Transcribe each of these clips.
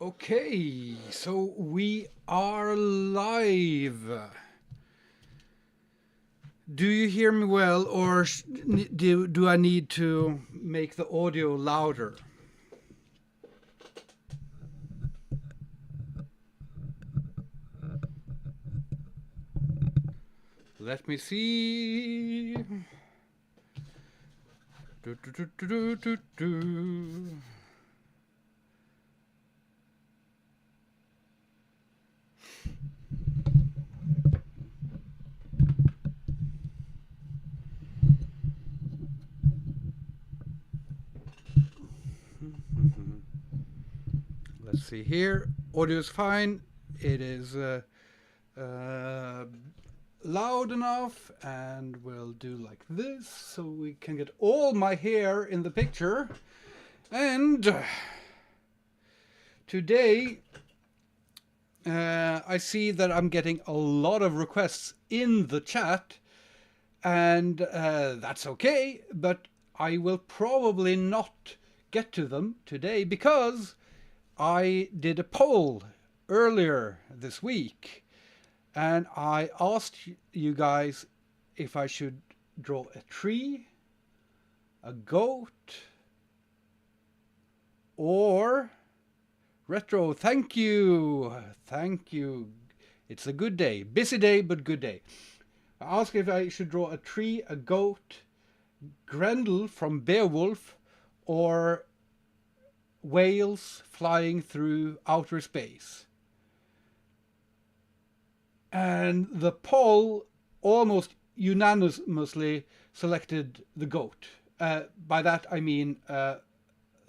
Okay, so we are live. Do you hear me well, or do I need to make the audio louder? Let me see. Do, do, do, do, do, do. Let's see here. Audio is fine. It is loud enough, and we'll do like this so we can get all my hair in the picture. And today I see that I'm getting a lot of requests in the chat, and that's okay, but I will probably not get to them today because I did a poll earlier this week, and I asked you guys if I should draw a tree, a goat, or retro. Thank you. Thank you. It's a good day. Busy day, but good day. I asked if I should draw a tree, a goat, Grendel from Beowulf, or whales flying through outer space. And the poll almost unanimously selected the goat. By that I mean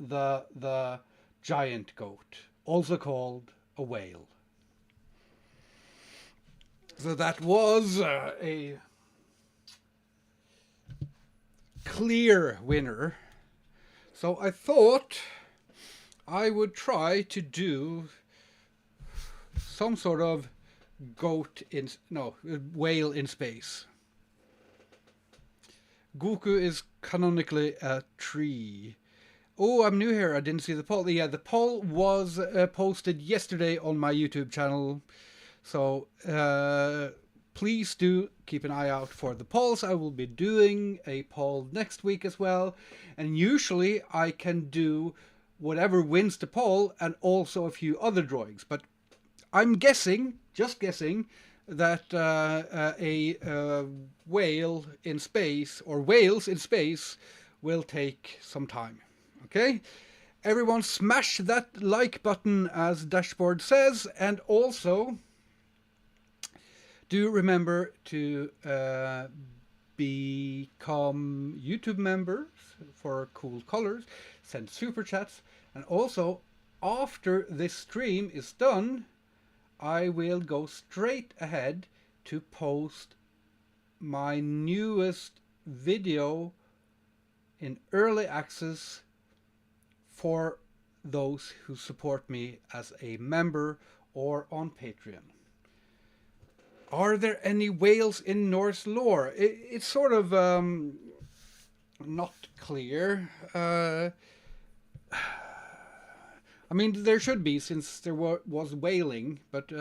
the giant goat, also called a whale. So that was a clear winner. So I thought I would try to do some sort of whale in space. Goku is canonically a tree. Oh, I'm new here. I didn't see the poll. Yeah, the poll was posted yesterday on my YouTube channel. So please do keep an eye out for the polls. I will be doing a poll next week as well. And usually I can do whatever wins the poll and also a few other drawings. But I'm guessing, just guessing, that a whale in space, or whales in space, will take some time. Okay? Everyone smash that like button, as Dashboard says, and also do remember to become YouTube members for cool colors, send super chats, and also after this stream is done, I will go straight ahead to post my newest video in early access for those who support me as a member or on Patreon. Are there any whales in Norse lore? It's sort of not clear. I mean, there should be, since there was whaling, but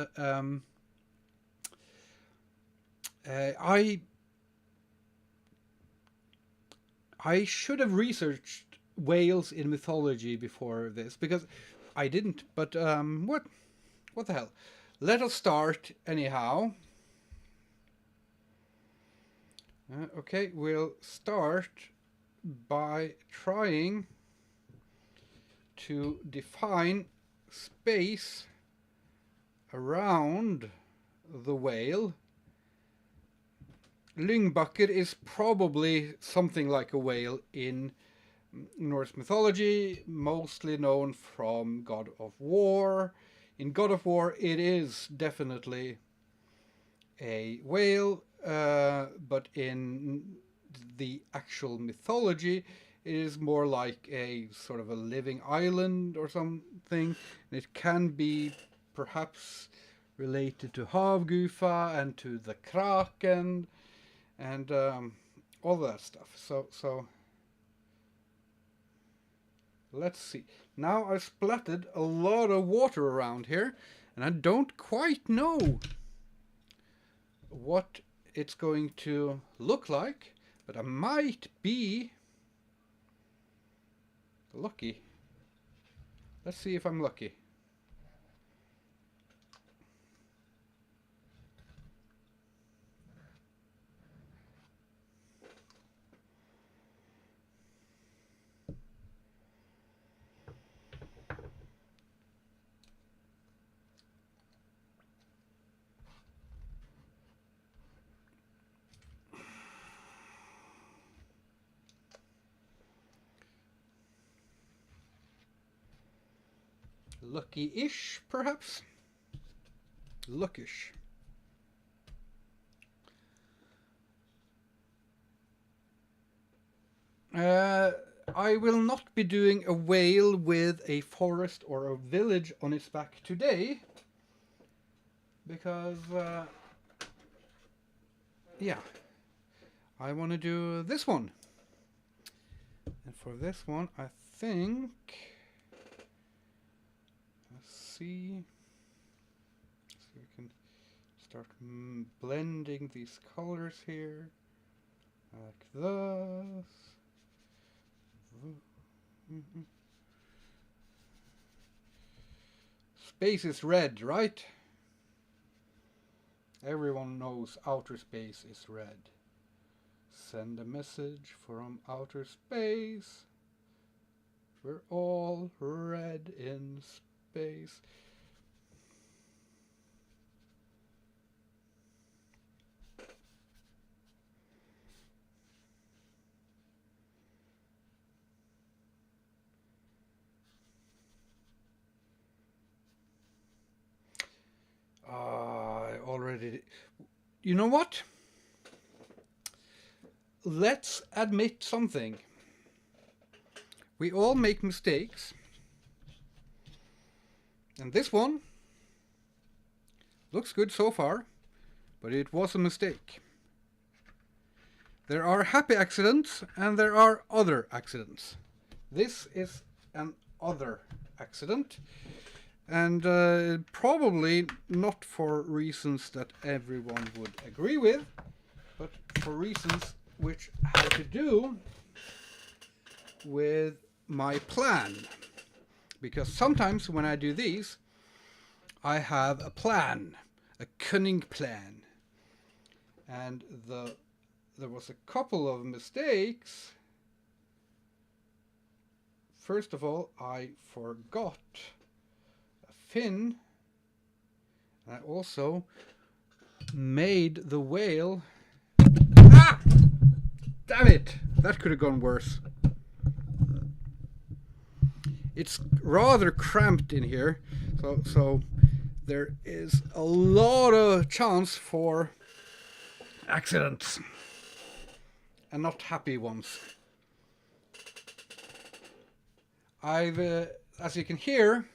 I should have researched whales in mythology before this, because I didn't. But what the hell? Let us start anyhow. Okay, we'll start by trying to define space around the whale. Lyngbakker is probably something like a whale in Norse mythology, mostly known from God of War. In God of War, it is definitely a whale, but in the actual mythology, it is more like a sort of a living island or something. It can be perhaps related to Havgufa and to the Kraken and all that stuff. So Let's see. Now I've splattered a lot of water around here, and I don't quite know what it's going to look like, but I might be lucky. Let's see if I'm lucky. Lucky-ish, perhaps? Luckish. I will not be doing a whale with a forest or a village on its back today, because, yeah, I want to do this one. And for this one, I think, let's see, so we can start blending these colors here, like this. Space is red, right? Everyone knows outer space is red. Send a message from outer space. We're all red in space. I already... You know what? Let's admit something. We all make mistakes. And this one looks good so far, but it was a mistake. There are happy accidents and there are other accidents. This is an other accident, and probably not for reasons that everyone would agree with, but for reasons which have to do with my plan. Because sometimes when I do these, I have a plan, a cunning plan. And there was a couple of mistakes. First of all, I forgot a fin. I also made the whale... Ah! Damn it! That could have gone worse. It's rather cramped in here, so there is a lot of chance for accidents, and not happy ones. I've, as you can hear,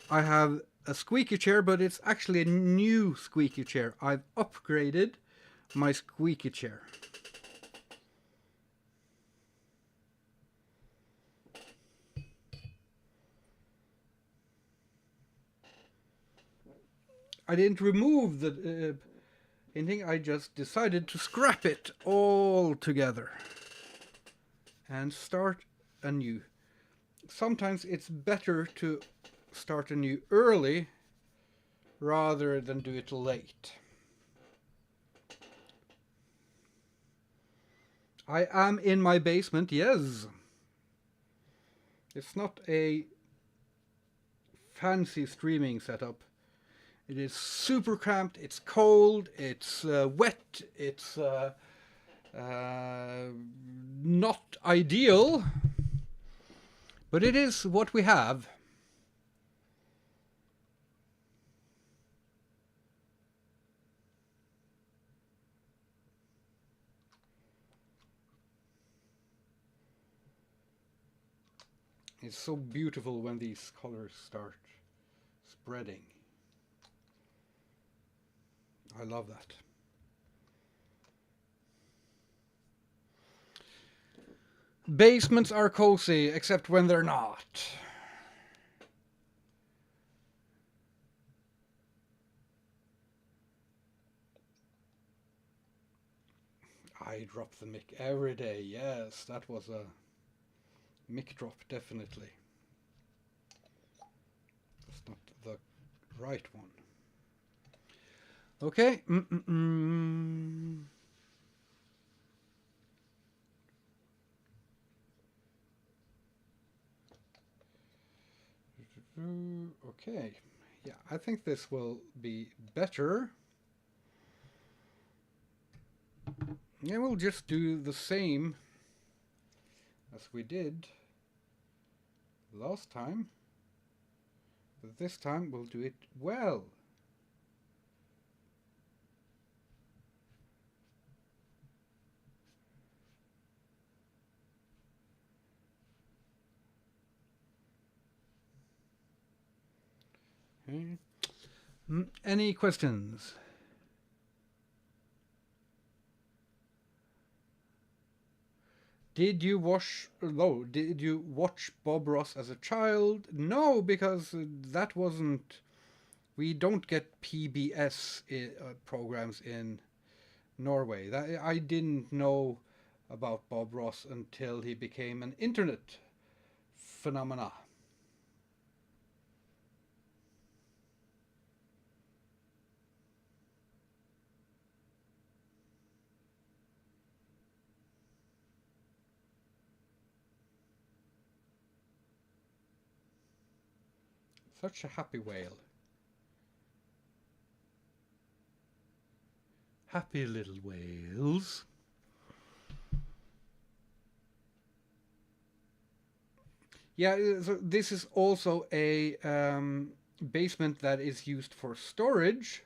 I have a squeaky chair, but it's actually a new squeaky chair. I've upgraded my squeaky chair. I didn't remove the anything, I just decided to scrap it all together and start anew. Sometimes it's better to start anew early rather than do it late. I am in my basement, yes. It's not a fancy streaming setup. It is super cramped, it's cold, it's wet, it's not ideal, but it is what we have. It's so beautiful when these colors start spreading. I love that. Basements are cozy, except when they're not. I drop the mic every day. Yes, that was a mic drop, definitely. That's not the right one. Okay. Okay. Yeah, I think this will be better. Yeah, we'll just do the same as we did last time. But this time we'll do it well. Okay. Any questions? Did you watch Bob Ross as a child? No, because that wasn't. We don't get PBS programs in Norway. I didn't know about Bob Ross until he became an internet phenomena. Such a happy whale. Happy little whales. Yeah, so this is also a basement that is used for storage.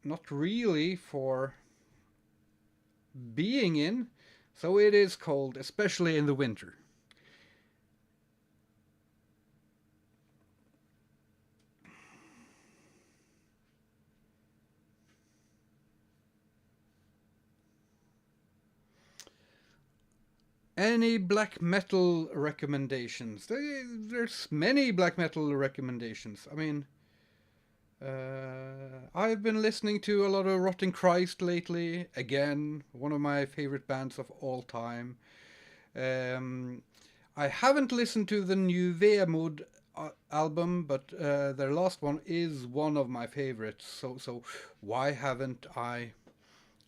Not really for being in. So it is cold, especially in the winter. Any black metal recommendations? There's many black metal recommendations. I mean, I've been listening to a lot of Rotting Christ lately. Again, one of my favorite bands of all time. I haven't listened to the new Vemod album, but their last one is one of my favorites. So why haven't I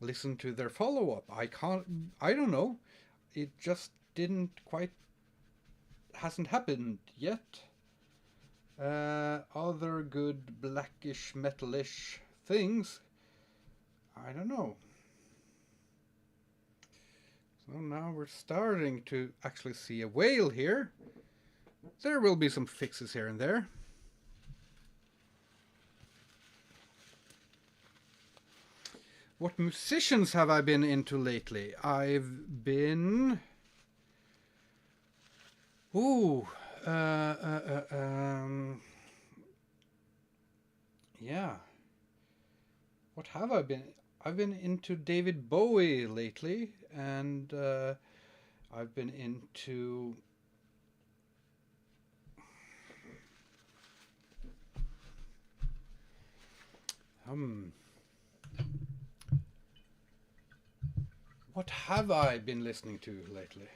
listened to their follow-up? I don't know. It just hasn't happened yet. Other good blackish metalish things, I don't know. So now we're starting to actually see a whale here. There will be some fixes here and there. What musicians have I been into lately? I've been... Ooh. Yeah. What have I been? I've been into David Bowie lately, and I've been into... What have I been listening to lately?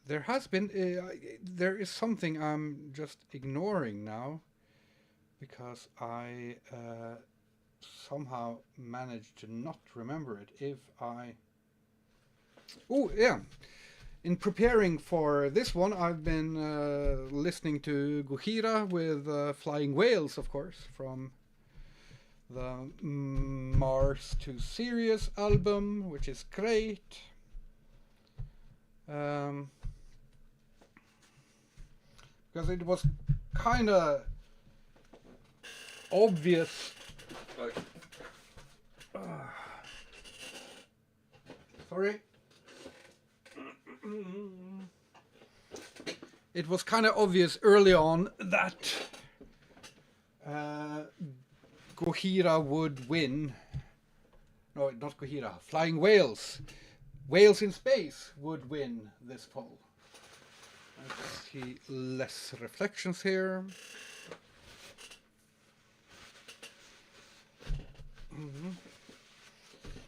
There has been... there is something I'm just ignoring now, because I somehow managed to not remember it. If I... Oh, yeah. In preparing for this one, I've been listening to Gojira with Flying Whales, of course, from the Mars to Sirius album, which is great. Because it was kind of obvious. Sorry. it was kind of obvious early on that Gojira would win. No, not Gojira. Flying Whales. Whales in Space would win this poll. Let's see less reflections here.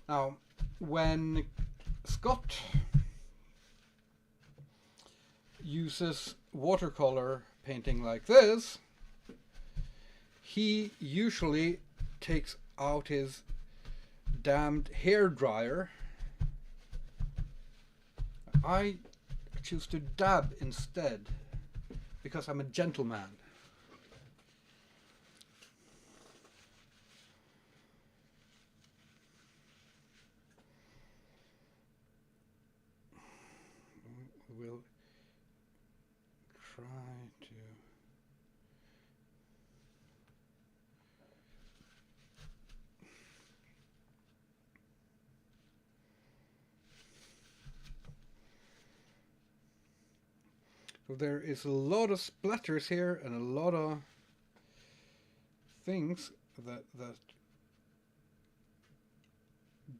Now, when Scott uses watercolor painting like this, he usually takes out his damned hair dryer. I choose to dab instead because I'm a gentleman. We'll try to so there is a lot of splatters here and a lot of things that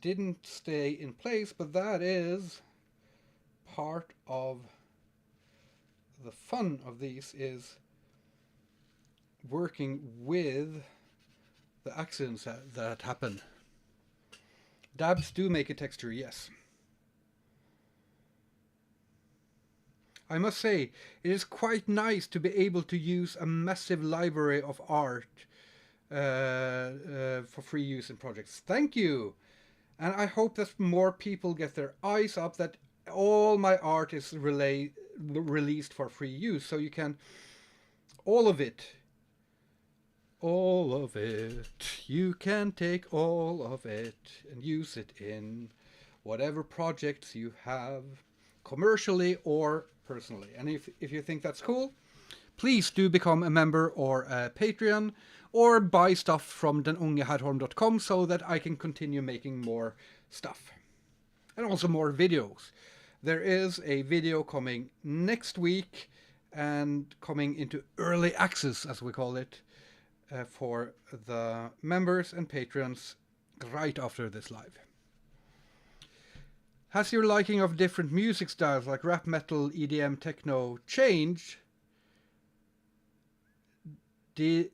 didn't stay in place, but that is part of the fun of these, is working with the accidents that happen. Dabs do make a texture, yes. I must say, it is quite nice to be able to use a massive library of art for free use in projects. Thank you! And I hope that more people get their eyes up that all my art is released for free use, so you can, all of it, you can take all of it and use it in whatever projects you have, commercially or personally. And if you think that's cool, please do become a member or a Patreon, or buy stuff from denungeherrholm.com so that I can continue making more stuff. And also more videos. There is a video coming next week and coming into early access, as we call it, for the members and patrons right after this live. Has your liking of different music styles like rap, metal, EDM, techno changed? Did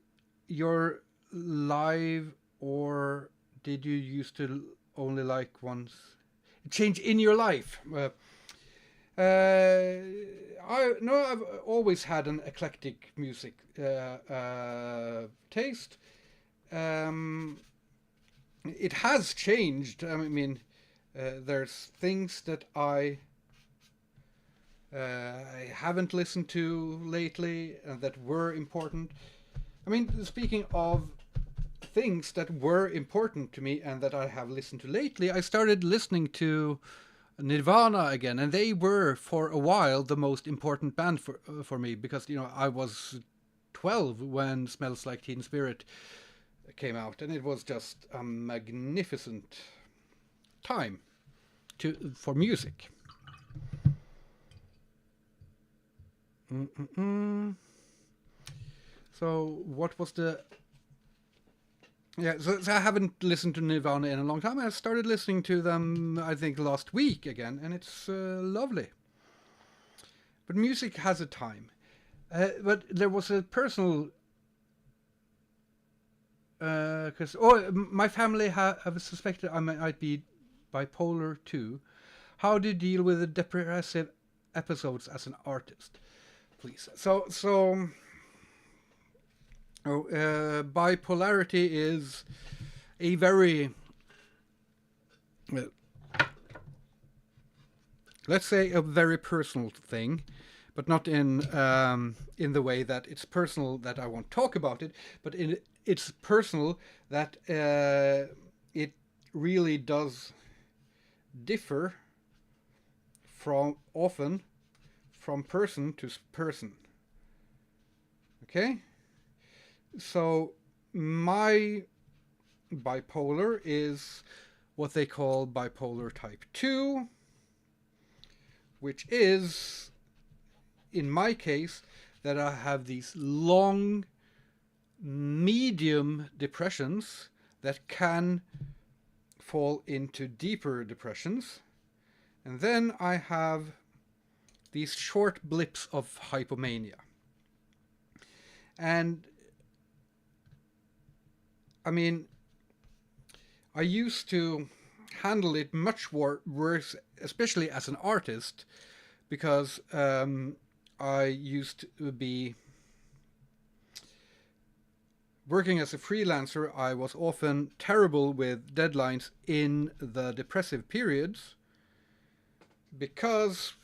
your live, or did you used to only like ones? Change in your life? I've always had an eclectic music taste. It has changed. I mean, there's things that I haven't listened to lately that were important. I mean, speaking of things that were important to me and that I have listened to lately, I started listening to Nirvana again, and they were for a while the most important band for me, because I was 12 when Smells Like Teen Spirit came out, and it was just a magnificent time for music. So what was the... Yeah, so I haven't listened to Nirvana in a long time. I started listening to them, I think, last week again, and it's lovely. But music has a time. But there was a personal... Because my family have suspected I might be bipolar too. How do you deal with the depressive episodes as an artist? Please. Bipolarity is a very, let's say, a very personal thing, but not in the way that it's personal that I won't talk about it, but it's personal that it really does differ often from person to person. Okay? So my bipolar is what they call bipolar type 2, which is in my case, that I have these long, medium depressions that can fall into deeper depressions. And then I have these short blips of hypomania. And I mean, I used to handle it much worse, especially as an artist, because I used to be working as a freelancer. I was often terrible with deadlines in the depressive periods because.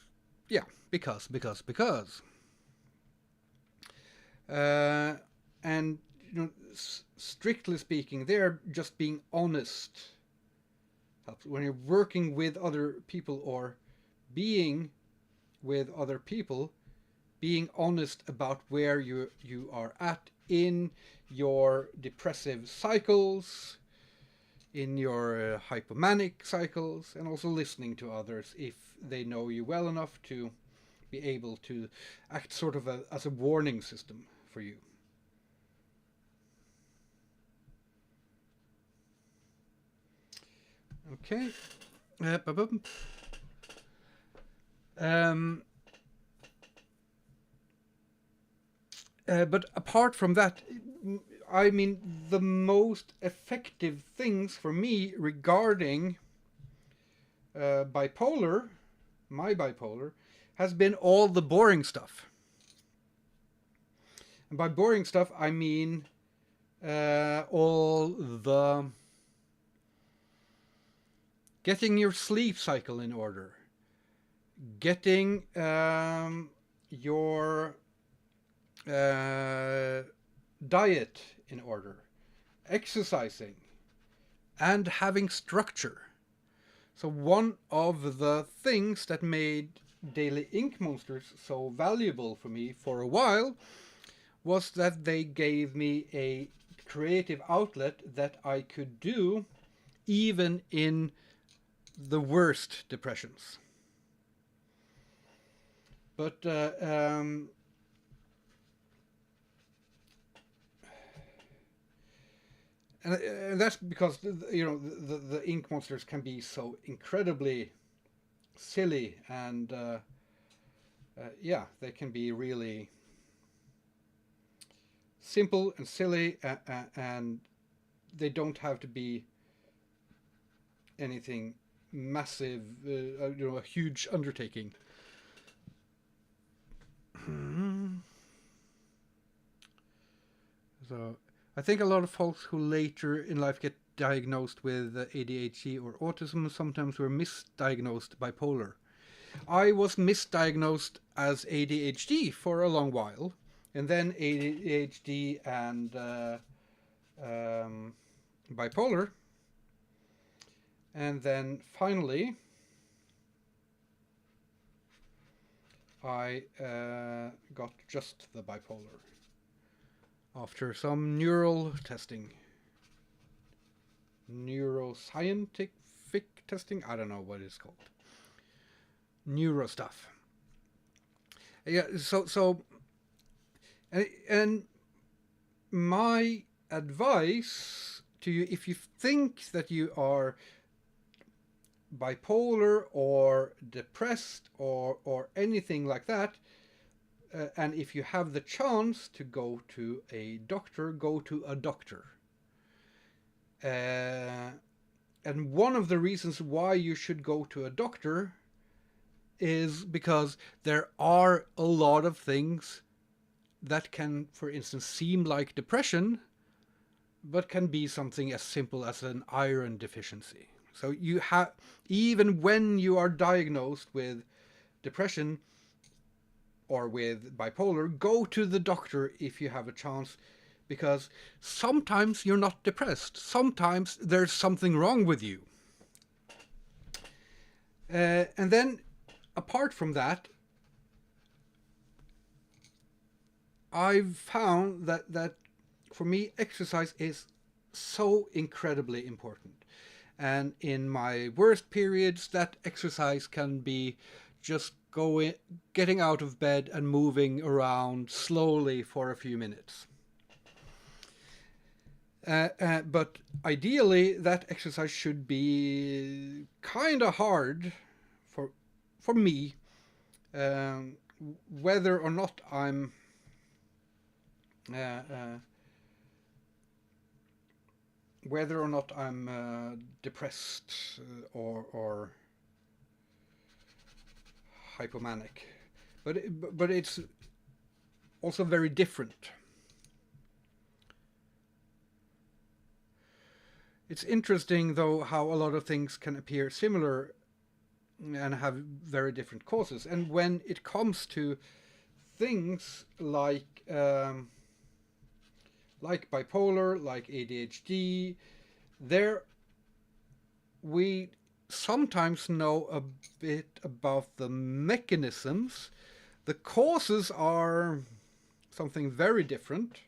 And strictly speaking, they're just being honest helps. When you're working with other people or being with other people, being honest about where you are at in your depressive cycles, in your hypomanic cycles, and also listening to others if they know you well enough to be able to act sort of as a warning system for you. Okay. But apart from that, I mean, the most effective things for me regarding bipolar, my bipolar, has been all the boring stuff. And by boring stuff, I mean all the getting your sleep cycle in order, getting your diet in order, exercising, and having structure. So one of the things that made Daily Ink Monsters so valuable for me for a while was that they gave me a creative outlet that I could do even in the worst depressions. But and that's because the ink monsters can be so incredibly silly, and yeah, they can be really simple and silly, and they don't have to be anything massive, a huge undertaking. So I think a lot of folks who later in life get diagnosed with ADHD or autism sometimes were misdiagnosed bipolar. I was misdiagnosed as ADHD for a long while, and then ADHD and bipolar, and then finally I got just the bipolar after some neural testing, neuroscientific testing, I don't know what it's called, neuro stuff. Yeah, so and my advice to you, if you think that you are bipolar or depressed or anything like that, and if you have the chance to go to a doctor, go to a doctor. And one of the reasons why you should go to a doctor is because there are a lot of things that can, for instance, seem like depression, but can be something as simple as an iron deficiency. So you have, even when you are diagnosed with depression or with bipolar, go to the doctor if you have a chance, because sometimes you're not depressed. Sometimes there's something wrong with you. And then, apart from that, I've found that for me, exercise is so incredibly important. And in my worst periods, that exercise can be just getting out of bed and moving around slowly for a few minutes. But ideally, that exercise should be kind of hard for me, whether or not I'm depressed or hypomanic, but it's also very different. It's interesting, though, how a lot of things can appear similar and have very different causes. And when it comes to things like bipolar, like ADHD, there we sometimes know a bit about the mechanisms. The causes are something very different.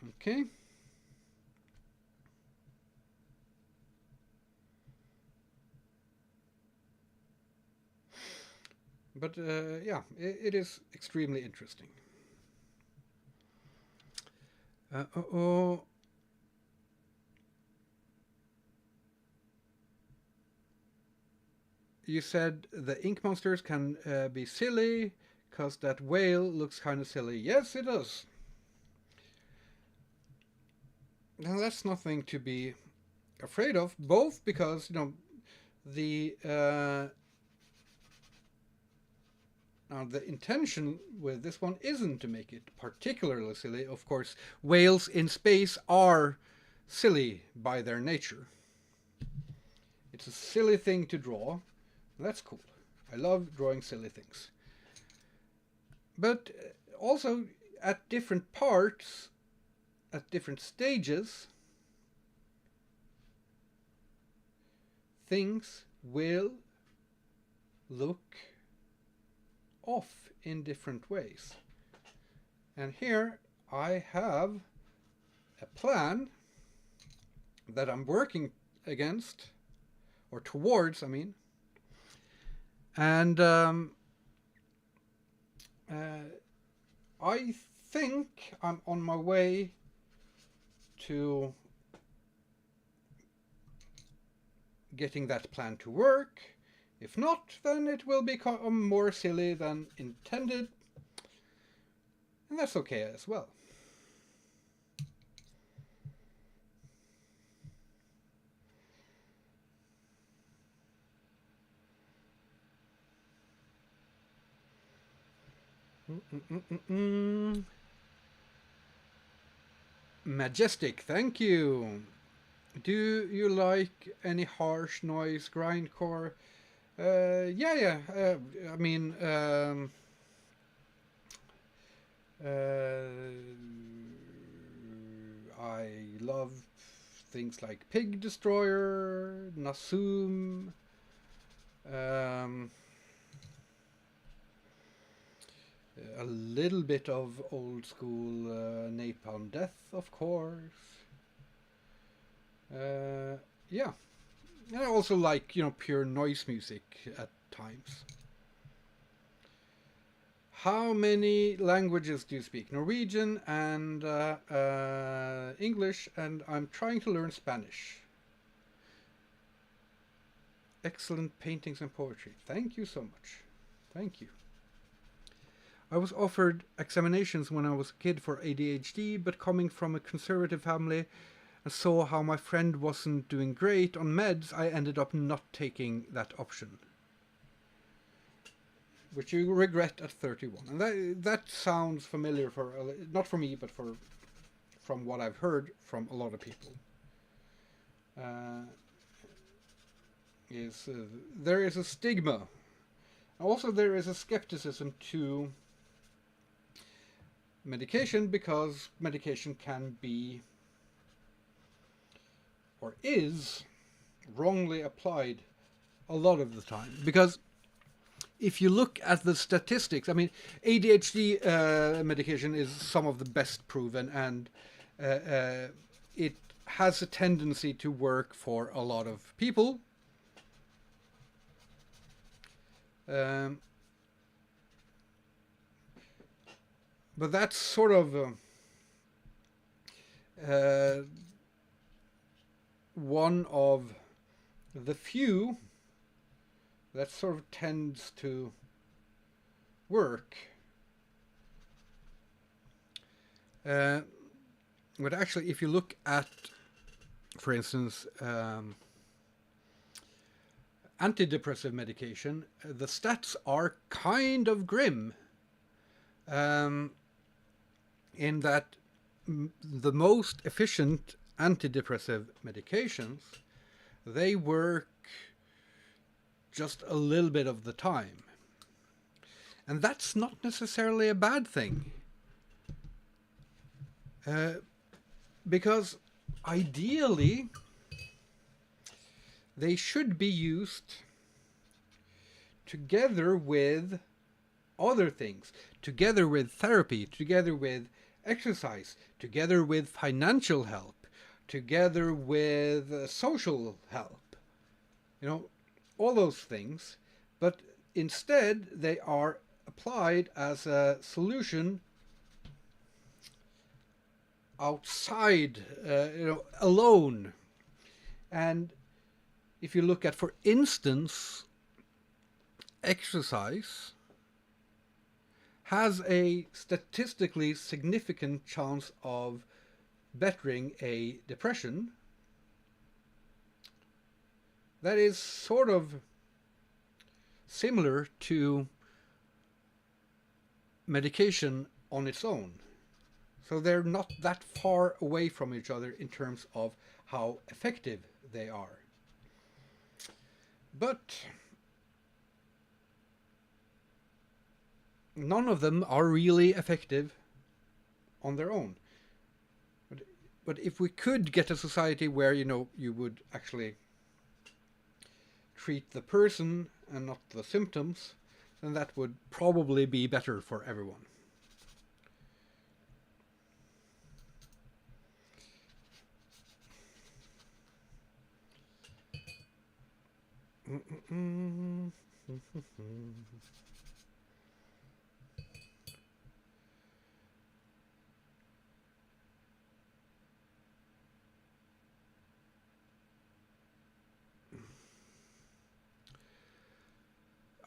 Okay. But yeah, it is extremely interesting. You said the ink monsters can be silly because that whale looks kind of silly. Yes, it does. Now that's nothing to be afraid of, both because, you know, the intention with this one isn't to make it particularly silly. Of course, whales in space are silly by their nature. It's a silly thing to draw. That's cool. I love drawing silly things. But also, at different parts, at different stages, things will look off in different ways. And here I have a plan that I'm working against, or towards, I mean. And I think I'm on my way to getting that plan to work. If not, then it will become more silly than intended. And that's okay as well. Majestic, thank you. Do you like any harsh noise grindcore? Yeah. I mean, I love things like Pig Destroyer, Nasum, a little bit of old school Napalm Death, of course. Yeah. And I also like, you know, pure noise music at times. How many languages do you speak? Norwegian and English, and I'm trying to learn Spanish. Excellent paintings and poetry. Thank you so much. Thank you. I was offered examinations when I was a kid for ADHD, but coming from a conservative family and saw how my friend wasn't doing great on meds, I ended up not taking that option. Which you regret at 31. And that sounds familiar, not for me, but from what I've heard from a lot of people. There is a stigma. Also, there is a skepticism to medication, because medication can be, or is, wrongly applied a lot of the time. Because if you look at the statistics, I mean, ADHD medication is some of the best proven, and it has a tendency to work for a lot of people. Um, but that's sort of uh, one of the few that sort of tends to work. Uh, but actually, if you look at, for instance, antidepressive medication, the stats are kind of grim, um, in that the most efficient antidepressive medications, they work just a little bit of the time. And that's not necessarily a bad thing. Uh, because ideally, they should be used together with other things, together with therapy, together with exercise, together with financial help, together with social help. You know, all those things. But instead, they are applied as a solution outside, alone. And if you look at, for instance, exercise has a statistically significant chance of bettering a depression, that is sort of similar to medication on its own. So they're not that far away from each other in terms of how effective they are. But none of them are really effective on their own. But if we could get a society where, you would actually treat the person and not the symptoms, then that would probably be better for everyone.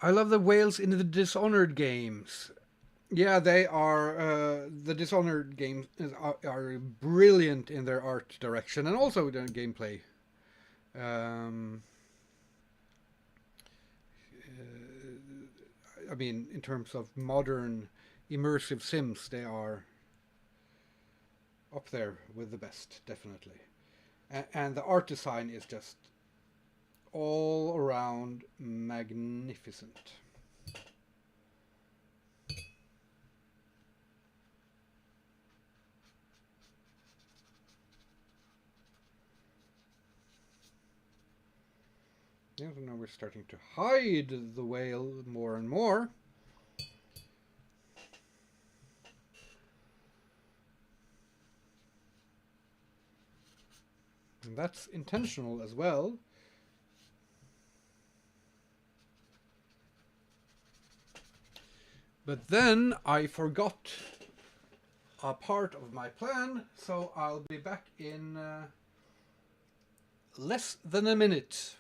I love the whales in the Dishonored games. Yeah, they are. The Dishonored games are brilliant in their art direction and also the gameplay. Um, I mean, in terms of modern immersive sims, they are up there with the best, definitely. And the art design is just all around magnificent. Yeah, so now we're starting to hide the whale more and more. And that's intentional as well. But then I forgot a part of my plan, so I'll be back in less than a minute.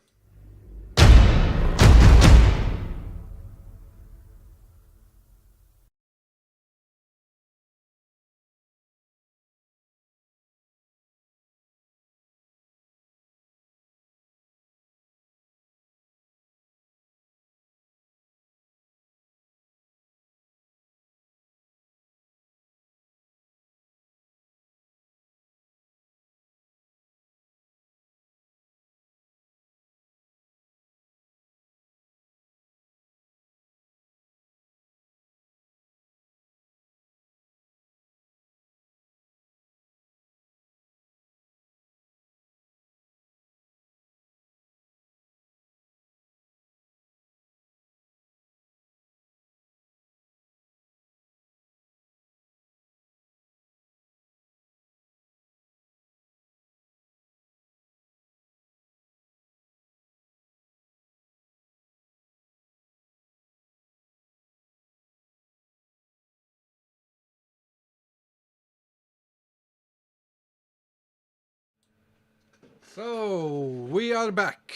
So we are back.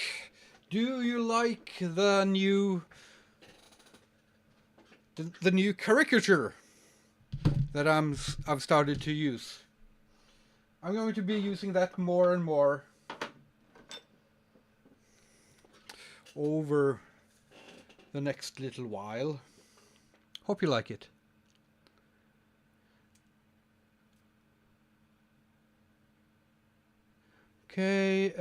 Do you like the new caricature that I've started to use? I'm going to be using that more and more over the next little while. Hope you like it. Okay,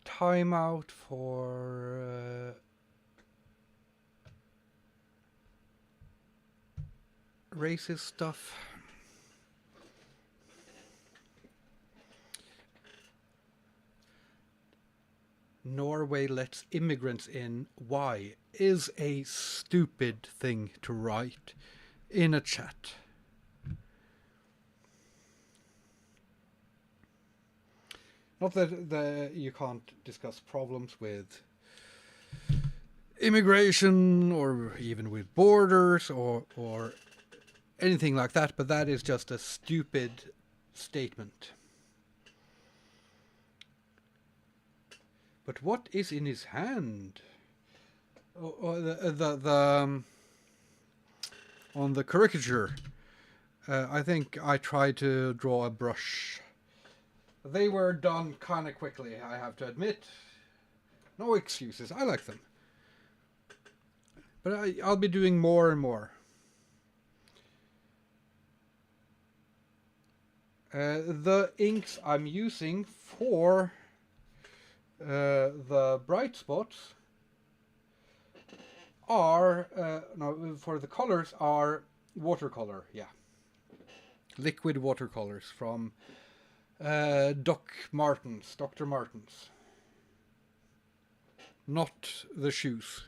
timeout for racist stuff. Norway lets immigrants in. Why? Is a stupid thing to write in a chat. Not that you can't discuss problems with immigration or even with borders or anything like that, but that is just a stupid statement. But what is in his hand? On the caricature, I think I tried to draw a brush. They were done kind of quickly, I have to admit. No excuses, I like them. But I'll be doing more and more. The inks I'm using for the bright spots are, no, for the colors are watercolor, yeah. Liquid watercolors from Dr. Martens. Not the shoes.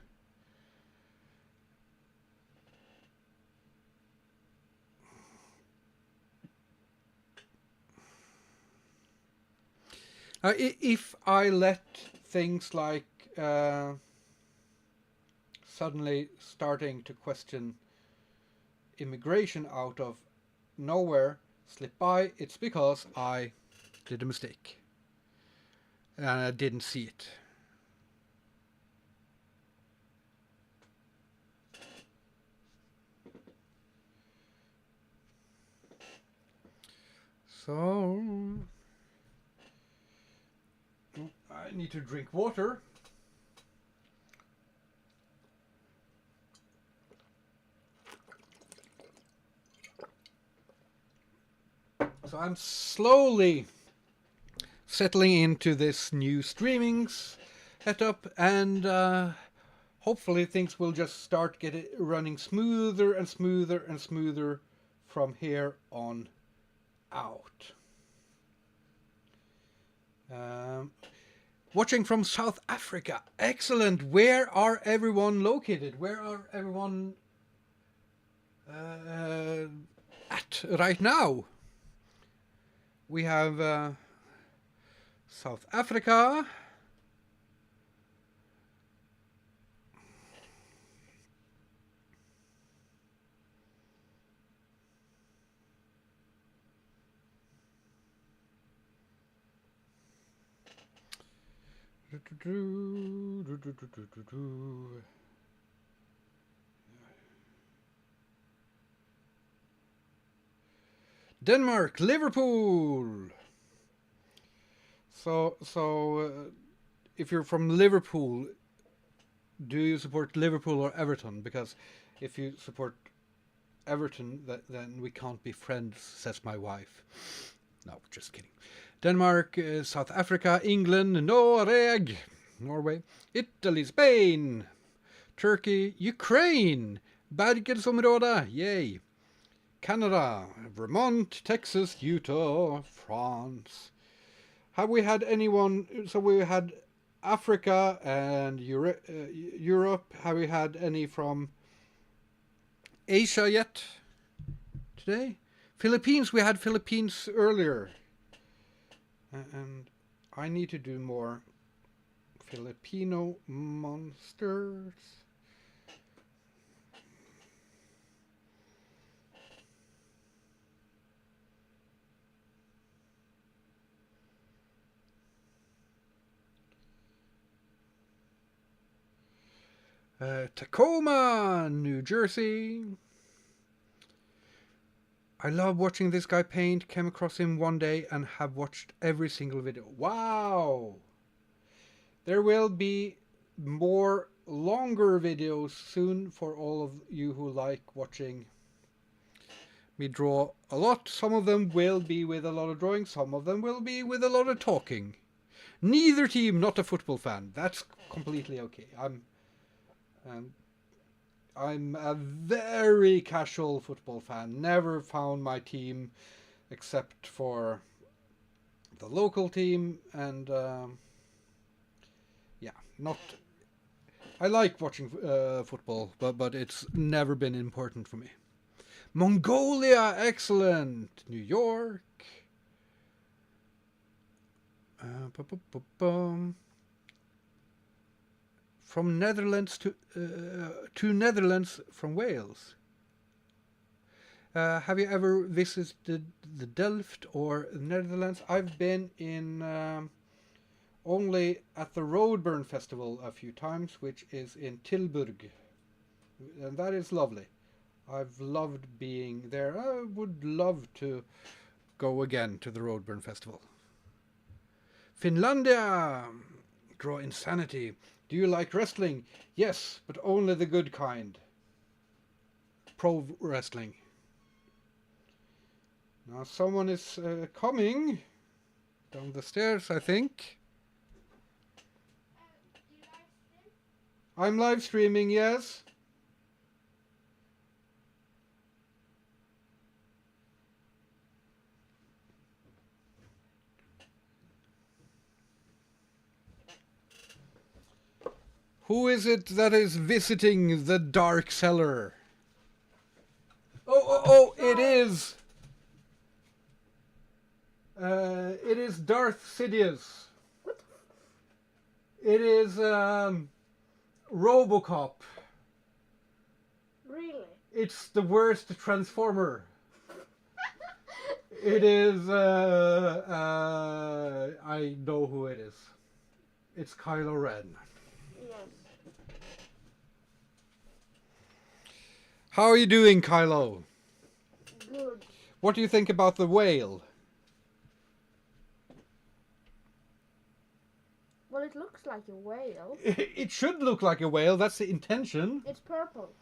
If I let things like suddenly starting to question immigration out of nowhere slip by, it's because I did a mistake and I didn't see it. So I need to drink water. So I'm slowly settling into this new streaming setup, and hopefully things will just start running smoother and smoother and smoother from here on out. Watching from South Africa. Excellent. Where are everyone located? Where are everyone at right now? We have South Africa. Denmark, Liverpool. So if you're from Liverpool, do you support Liverpool or Everton? Because if you support Everton, then we can't be friends, says my wife. No, just kidding. Denmark, South Africa, England, Norway, Italy, Spain, Turkey, Ukraine, Bergensområdet, yay. Canada, Vermont, Texas, Utah, France. Have we had anyone? So we had Africa and Europe. Have we had any from Asia yet today? Philippines, we had Philippines earlier. And I need to do more Filipino monsters. Tacoma, New Jersey. I love watching this guy paint. Came across him one day and have watched every single video. Wow! There will be more longer videos soon for all of you who like watching me draw a lot. Some of them will be with a lot of drawing. Some of them will be with a lot of talking. Neither team, not a football fan. That's completely okay. I'm a very casual football fan. Never found my team except for the local team, and yeah, not. I like watching football, but it's never been important for me. Mongolia, excellent. New York. From Netherlands to Netherlands from Wales. Have you ever visited the Delft or Netherlands? I've been in only at the Roadburn Festival a few times, which is in Tilburg, and that is lovely. I've loved being there. I would love to go again to the Roadburn Festival. Finlandia! Draw Insanity. Do you like wrestling? Yes, but only the good kind. Pro wrestling. Now someone is coming down the stairs, I think. I'm live streaming, yes. Who is it that is visiting the dark cellar? Oh, it is! It is Darth Sidious. It is Robocop. Really? It's the worst Transformer. It is, I know who it is. It's Kylo Ren. Yes. How are you doing, Kylo? Good. What do you think about the whale? Well, it looks like a whale. It should look like a whale, that's the intention. It's purple.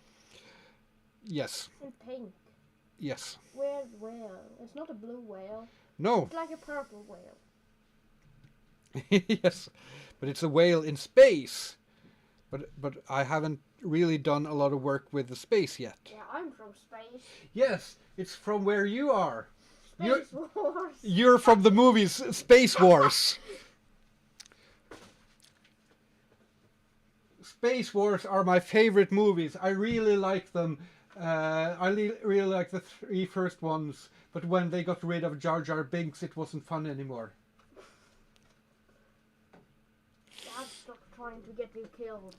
Yes. And pink. Yes. Weird whale. It's not a blue whale. No. It's like a purple whale. Yes, but it's a whale in space. But I haven't really done a lot of work with the space yet. Yeah, I'm from space. Yes, it's from where you are. Space Wars. You're from the movies Space Wars. Space Wars are my favorite movies. I really like them. I really like the three first ones, but when they got rid of Jar Jar Binks, it wasn't fun anymore. Dad, stop trying to get me killed.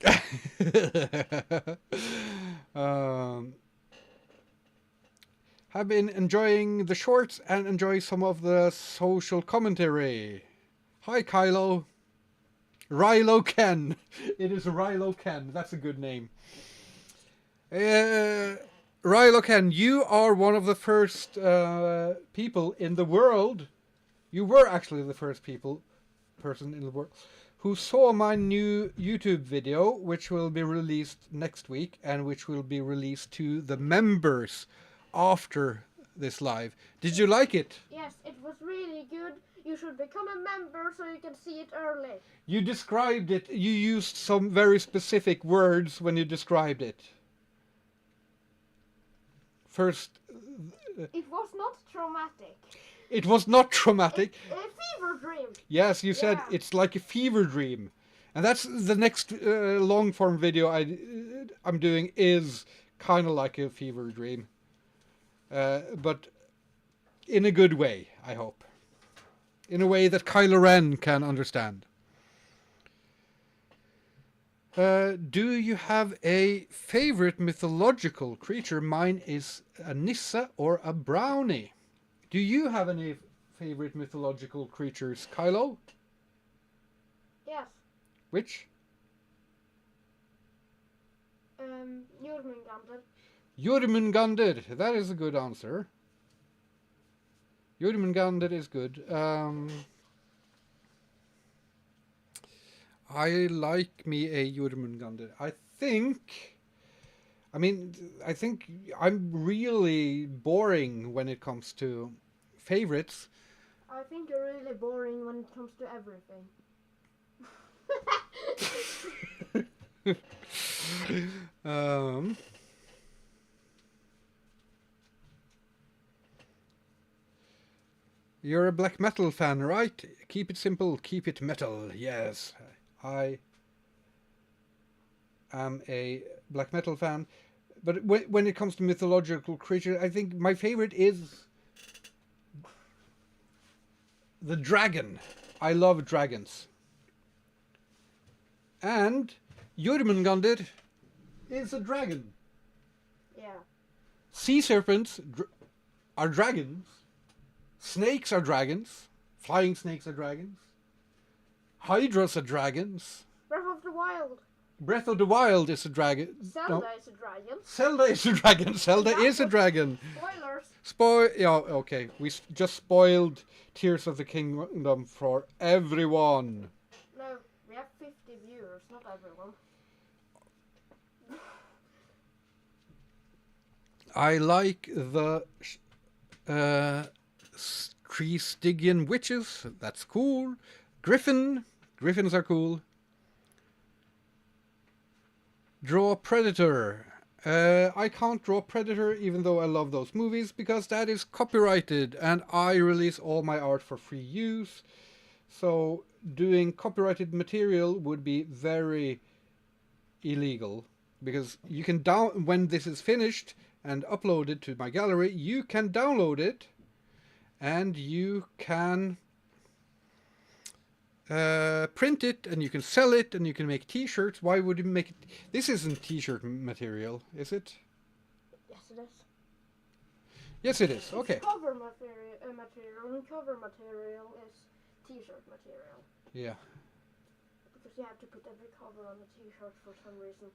Have been enjoying the shorts and enjoy some of the social commentary. Hi, Kylo. Rilo Ken. It is Rilo Ken. That's a good name. Rilo Ken, you are one of the first people in the world. You were actually the first person in the world who saw my new YouTube video, which will be released next week and which will be released to the members after this live. Did you like it? Yes, it was really good. You should become a member so you can see it early. You described it. You used some very specific words when you described it. First, It was not traumatic. it was not traumatic. A fever dream. Yes, you said Yeah. it's like a fever dream. And that's the next long form video I'm doing is kind of like a fever dream. But in a good way, I hope. In a way that Kylo Ren can understand. Do you have a favorite mythological creature? Mine is a Nissa or a brownie. Do you have any favorite mythological creatures, Kylo? Yes. Which? Jormungandr. Jormungandr. That is a good answer. Jormungandr is good. I like me a Jormungandr. I think I'm really boring when it comes to favorites. I think you're really boring when it comes to everything. You're a black metal fan, right? Keep it simple, keep it metal. Yes, I am a black metal fan. But when it comes to mythological creatures, I think my favorite is the dragon. I love dragons. And Jormungandr is a dragon. Yeah. Sea serpents are dragons. Snakes are dragons. Flying snakes are dragons. Hydras are dragons. Breath of the Wild. Breath of the Wild is a dragon. Zelda is a dragon. Zelda is a dragon. Zelda is a dragon. Spoilers. Yeah, okay. We just spoiled Tears of the Kingdom for everyone. No, we have 50 viewers, not everyone. I like the Tree Stygian witches. That's cool. Griffins are cool. Draw Predator. I can't draw Predator even though I love those movies because that is copyrighted and I release all my art for free use. So doing copyrighted material would be very illegal because you can when this is finished and uploaded to my gallery, you can download it and you can print it and you can sell it and you can make t-shirts. Why would you make it? This isn't t-shirt material, is it? Yes, it is. Yes, it is. Okay. It's cover material and cover material is t-shirt material. Yeah. Because you have to put every cover on a t-shirt for some reason.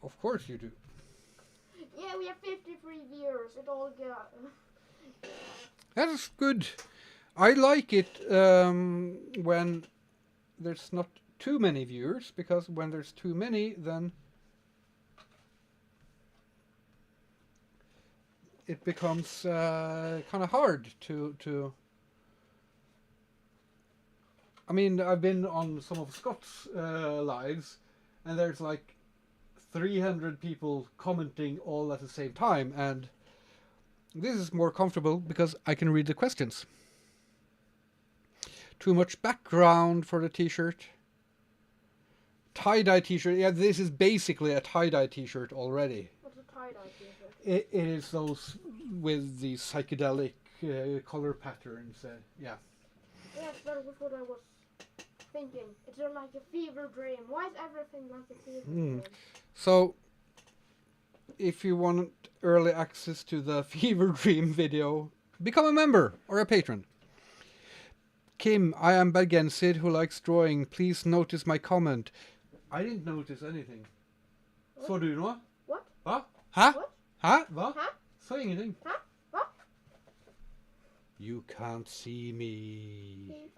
Of course you do. Yeah, we have 53 viewers. It all got... That's good. I like it when there's not too many viewers, because when there's too many, then it becomes kind of hard to... I mean, I've been on some of Scott's lives, and there's like 300 people commenting all at the same time, and this is more comfortable because I can read the questions. Too much background for the t-shirt. Tie-dye t-shirt. Yeah, this is basically a tie-dye t-shirt already. What's a tie-dye t-shirt? It is those with the psychedelic color patterns. Yeah. Yes, that was what I was thinking. It's like a fever dream. Why is everything like a fever dream? So, if you want early access to the Fever Dream video, become a member or a patron. Kim, I am Bergensid who likes drawing. Please notice my comment. I didn't notice anything. What? Så du nå? What? Hva? Hæ? What? Hæ? Hva? Huh? Sa ingenting. Huh? What? You can't see me.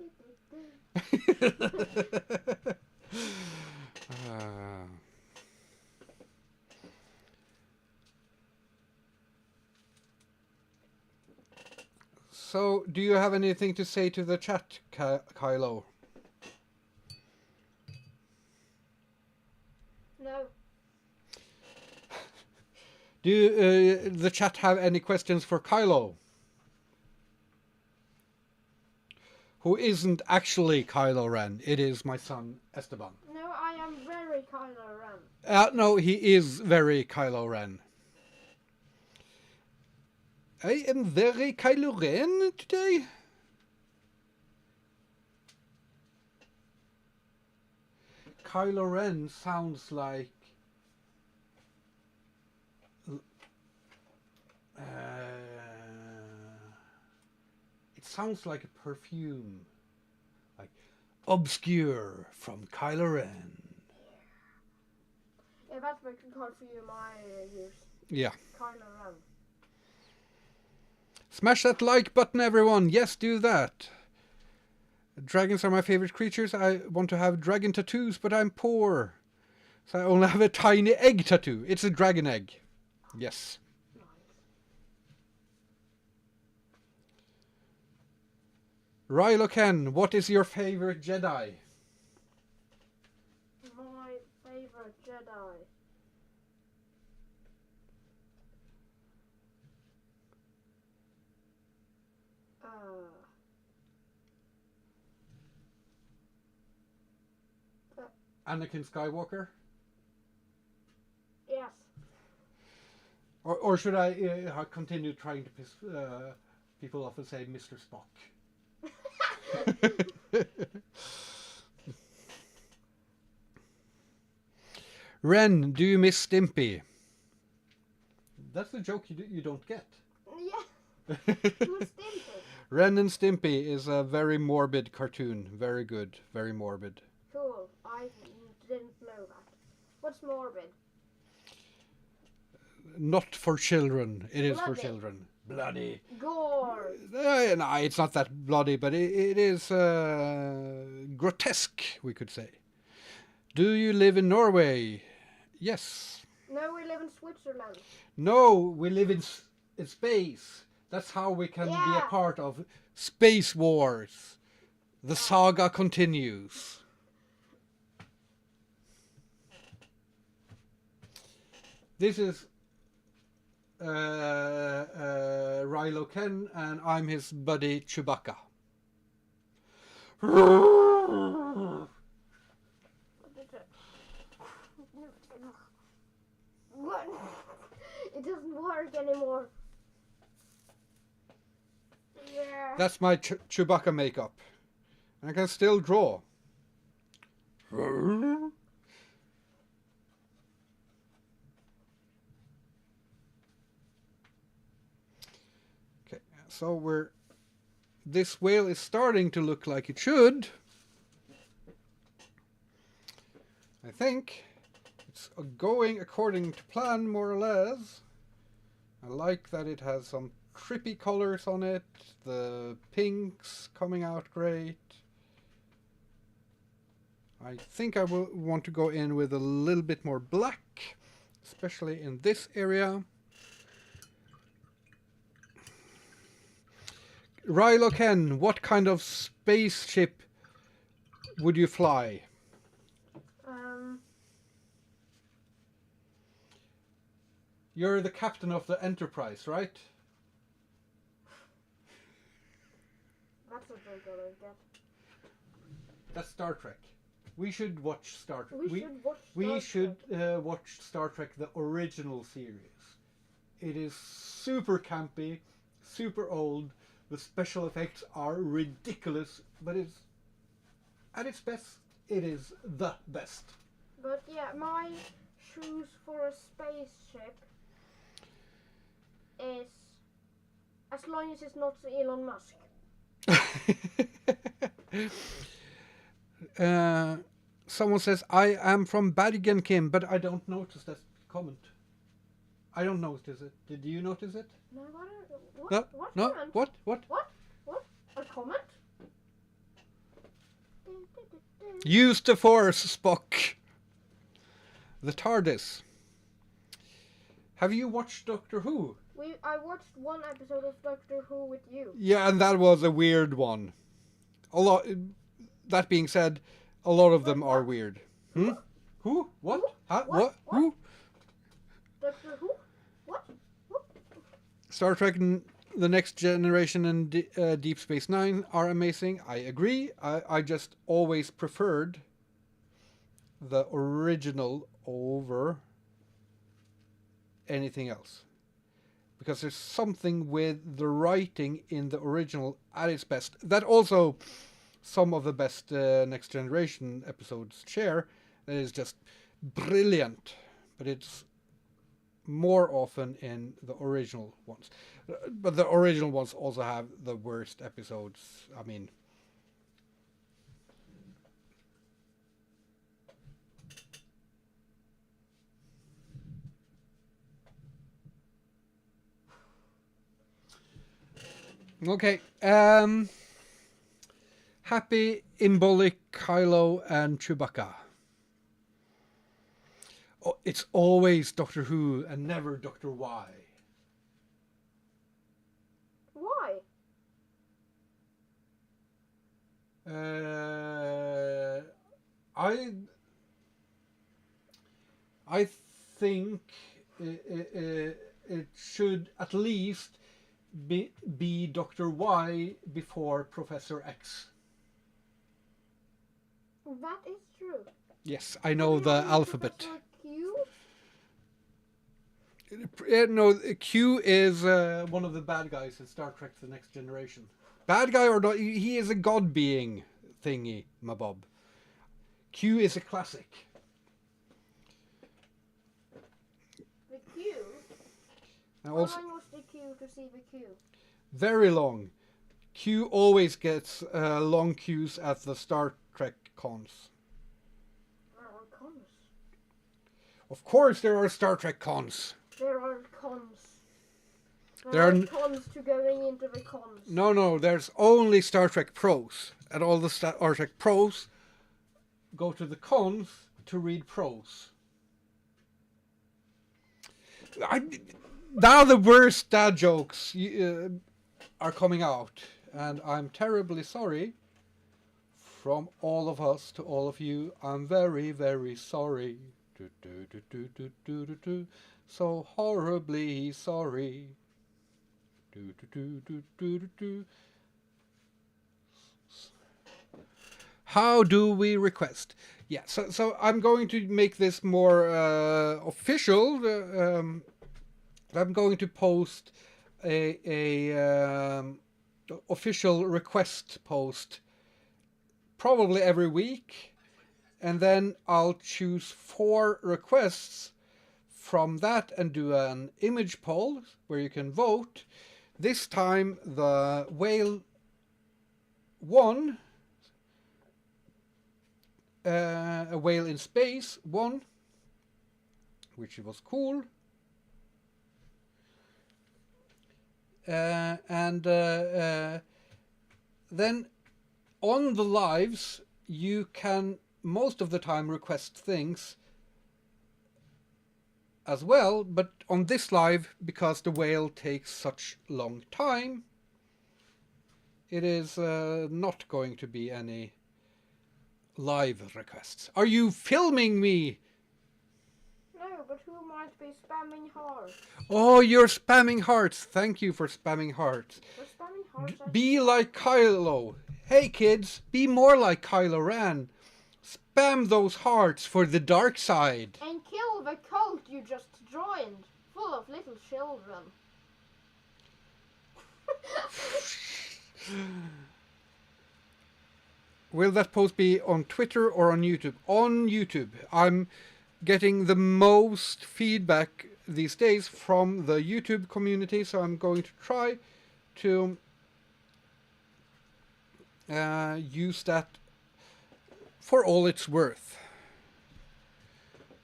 So, do you have anything to say to the chat, Kylo? No. Do the chat have any questions for Kylo? Who isn't actually Kylo Ren. It is my son, Esteban. No, I am very Kylo Ren. No, he is very Kylo Ren. I am very Kylo Ren today. Kylo Ren sounds like it sounds like a perfume, like obscure from Kylo Ren. Yeah, that's my perfume I use. Yeah. Kylo Ren. Smash that like button, everyone. Yes, do that. Dragons are my favorite creatures. I want to have dragon tattoos, but I'm poor. So I only have a tiny egg tattoo. It's a dragon egg. Yes. Nice. Rylo Ken, what is your favorite Jedi? My favorite Jedi. Anakin Skywalker? Yes. Or should I continue trying to piss people off and say Mr. Spock? Ren, do you miss Stimpy? That's the joke you don't get. Yeah. Who's Stimpy? Ren and Stimpy is a very morbid cartoon. Very good. Very morbid. Cool. I didn't know that. What's morbid? Not for children. It is Bloody. for children. Bloody. Gore. No, it's not that bloody, but it is grotesque, we could say. Do you live in Norway? Yes. No, we live in Switzerland. No, we live in space. That's how we can be a part of Space Wars. The saga continues. This is Rylo Ken, and I'm his buddy Chewbacca. What? It doesn't work anymore. Yeah. That's my Chewbacca makeup. I can still draw. Okay, so this whale is starting to look like it should. I think it's going according to plan, more or less. I like that it has some trippy colors on it. The pinks coming out great. I think I will want to go in with a little bit more black, especially in this area. Rylo Ken, what kind of spaceship would you fly? You're the captain of the Enterprise, right? That's a joke I don't get. That's Star Trek. We should watch Star Trek. We should watch Star Trek, the original series. It is super campy, super old. The special effects are ridiculous, but it's at its best. It is the best. But yeah, my choose for a spaceship is, as long as it's not Elon Musk. Someone says, I am from Bergen, Kim, but I don't notice that comment. I don't notice it. Did you notice it? No, I don't. No, What no, comment? what? What? A comment? Use the Force, Spock. The TARDIS. Have you watched Doctor Who? I watched one episode of Doctor Who with you. Yeah, and that was a weird one. A lot. That being said, a lot of them are weird. Hmm? Who? What? Huh? What? Who? Doctor Who? What? Star Trek The Next Generation and Deep Space Nine are amazing. I agree. I just always preferred the original over anything else. Because there's something with the writing in the original at its best. That also some of the best Next Generation episodes share. that is just brilliant, but it's more often in the original ones. But the original ones also have the worst episodes. I mean, okay. Happy Imbolic, Kylo, and Chewbacca. Oh, it's always Doctor Who and never Doctor Y. Why? I think it should at least be Doctor Y before Professor X. That is true. Yes, I know the alphabet. Professor Q? No, Q is one of the bad guys in Star Trek The Next Generation. Bad guy or not, he is a god being thingy, my bob. Q is a classic. The Q? And How also, long was the queue to see the Q? very long. Q always gets long queues at the Star Trek cons. There are cons. Of course there are Star Trek cons. There are cons. There There are are cons to going into the cons. No, there's only Star Trek pros. And all the Star Trek pros go to the cons to read pros. Now the worst dad jokes are coming out. And I'm terribly sorry. From all of us to all of you, I'm very, very sorry. So horribly sorry. How do we request? Yeah, so I'm going to make this more official. I'm going to post a official request post probably every week, and then I'll choose 4 requests from that and do an image poll where you can vote. This time the whale won. A whale in space won, which was cool. And then on the lives you can most of the time request things as well, but on this live, because the whale takes such long time, it is not going to be any live requests. Are you filming me? No, but who might be spamming hearts? Oh, you're spamming hearts. Thank you for spamming hearts. For spamming hearts, Be like Kylo. Hey kids, be more like Kylo Ren. Spam those hearts for the dark side. and kill the cult you just joined, full of little children. Will that post be on Twitter or on YouTube? On YouTube. I'm getting the most feedback these days from the YouTube community, so I'm going to try to use that for all it's worth.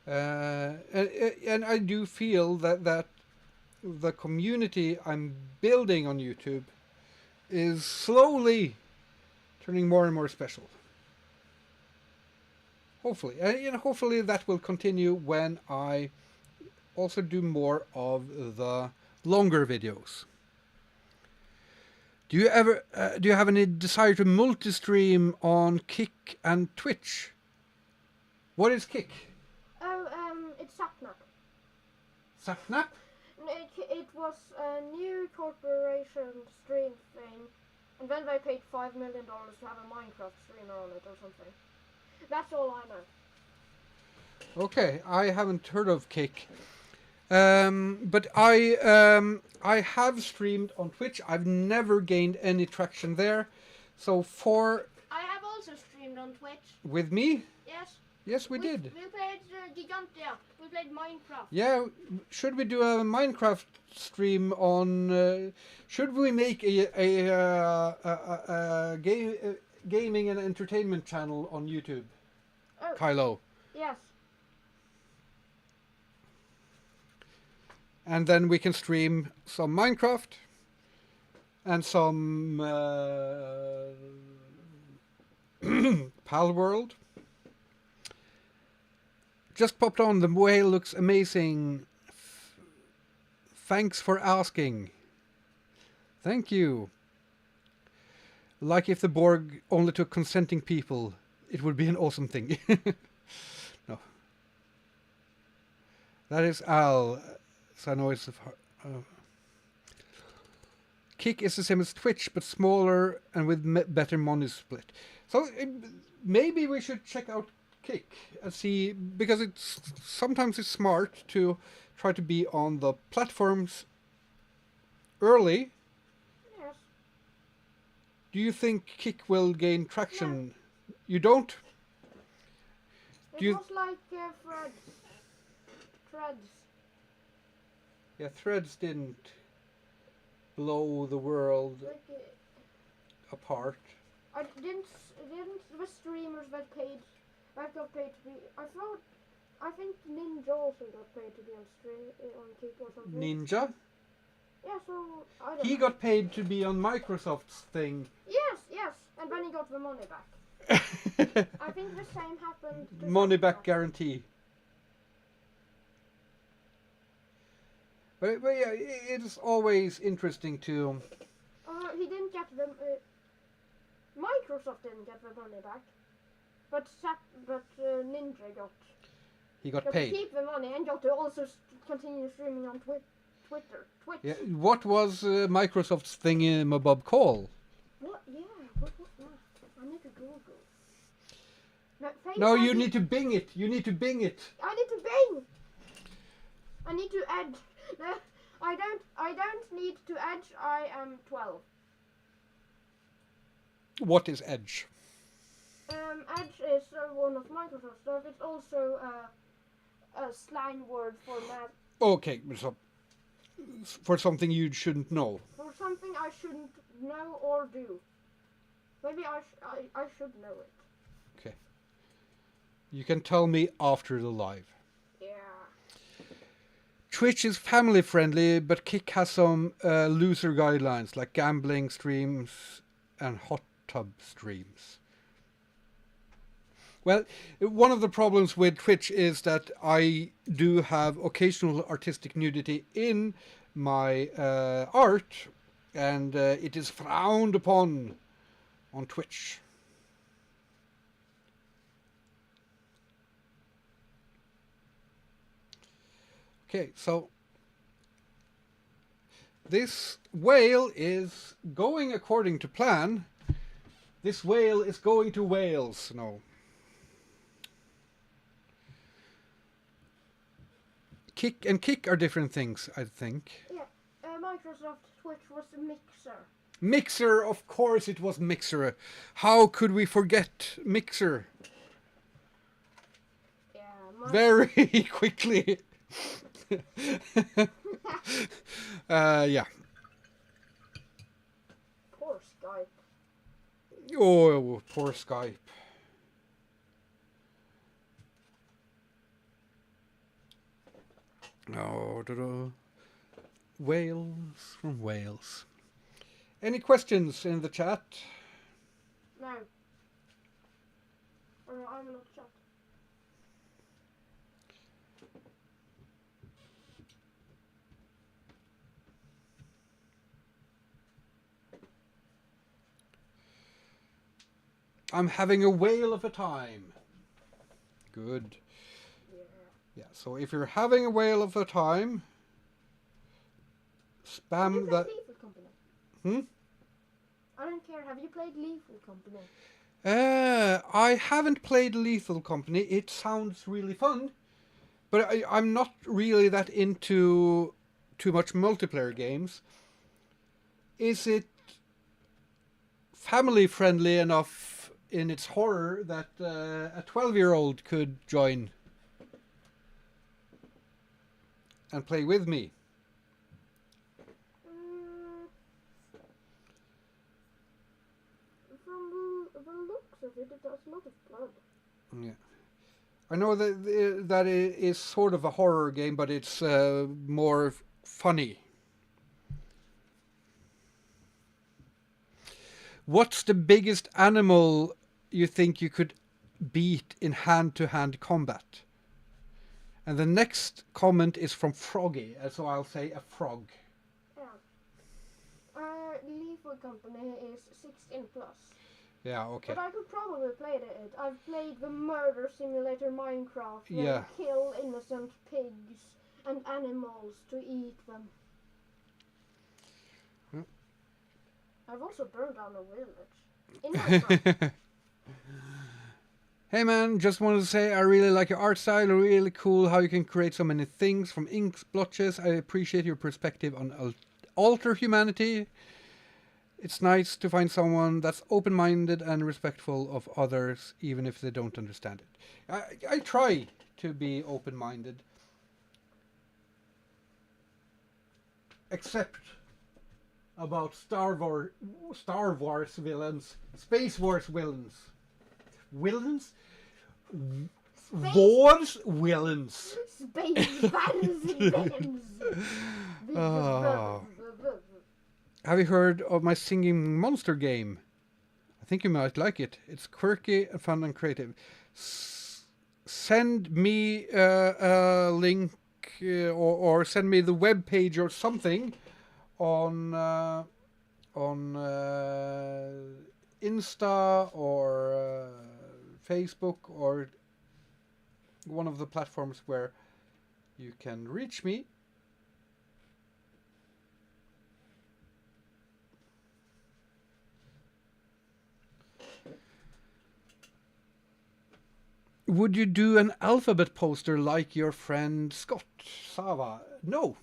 And I do feel that the community I'm building on YouTube is slowly turning more and more special. Hopefully. Hopefully that will continue when I also do more of the longer videos. Do you have any desire to multi-stream on Kick and Twitch? What is Kick? Oh, it's Sapnap. Sapnap? It was a new corporation stream thing, and then they paid $5 million to have a Minecraft streamer on it or something. That's all I know. Okay, I haven't heard of Kick. But I have streamed on Twitch. I've never gained any traction there. So I have also streamed on Twitch. with me, Yes. Yes, we did. We played Gigantia. We played Minecraft. Yeah, should we do a Minecraft stream on? Should we make a gaming and entertainment channel on YouTube? Oh. Kylo. Yes. And then we can stream some Minecraft and some Pal World. Just popped on. The whale looks amazing. Thanks for asking. Thank you. Like if the Borg only took consenting people, it would be an awesome thing. No. That is Al. So I know it's... Kick is the same as Twitch, but smaller and with better money split. So maybe we should check out Kick and see, because sometimes it's smart to try to be on the platforms early. Yes. Do you think Kick will gain traction? No. You don't? It was like Threads. Yeah, Threads didn't blow the world apart. I didn't the streamers that got paid to be. I think Ninja also got paid to be on Kick or something. Ninja? Yeah, so I don't He know. got paid to be on Microsoft's thing. Yes, and then he got the money back. I think the same happened to Money back guarantee. But yeah, it is always interesting to... he didn't get the... Microsoft didn't get the money back. But Ninja got... He got paid. To keep the money and got to also continue streaming on Twitch. Yeah, what was Microsoft's thingamabob call? What? Yeah, what was that? I need to Google. No, you need to Bing it. You need to Bing it. I need to Bing. I need to add. No, I don't need to Edge. I am 12. What is Edge? Edge is one of Microsoft's stuff. It's also a slang word for math. Okay, so for something you shouldn't know. For something I shouldn't know or do. Maybe I should know it. Okay. You can tell me after the live. Yeah. Twitch is family friendly, but Kick has some looser guidelines like gambling streams and hot tub streams. Well, one of the problems with Twitch is that I do have occasional artistic nudity in my art, and it is frowned upon on Twitch. Okay, so this whale is going according to plan. This whale is going to Wales. No. Kick and Kick are different things, I think. Yeah, Microsoft Twitch was a Mixer. Mixer, of course it was Mixer. How could we forget Mixer? Yeah, very quickly. Yeah. Poor Skype. Oh, poor Skype. Oh, Wales from Wales. Any questions in the chat? No. Or no, I'm not chat. I'm having a whale of a time. Good. Yeah, so if you're having a whale of a time, spam that. Lethal Company? I don't care. Have you played Lethal Company? I haven't played Lethal Company. It sounds really fun, but I'm not really that into too much multiplayer games. Is it family friendly enough in its horror that a 12-year-old could join and play with me. From the looks of it, it has a lot of blood. Yeah. I know that it is sort of a horror game, but it's more funny. What's the biggest animal you think you could beat in hand-to-hand combat? And the next comment is from Froggy, so I'll say a frog. Yeah. Lethal Company is 16 plus. Yeah, okay. But I could probably play it. I've played the murder simulator Minecraft, where Yeah. you kill innocent pigs and animals to eat them. I've also burned down a village in Minecraft. Hey man, just wanted to say I really like your art style. Really cool how you can create so many things from ink splotches. I appreciate your perspective on alter humanity. It's nice to find someone that's open-minded and respectful of others, even if they don't understand it. I try to be open-minded. Except about Star Wars villains. Space Wars villains. Villains? Wars villains. Space villains. Oh. Have you heard of my singing monster game? I think you might like it. It's quirky, fun, and creative. Send me a link or send me the web page or something on Insta or Facebook or one of the platforms where you can reach me. Would you do an alphabet poster like your friend Scott Sava? No.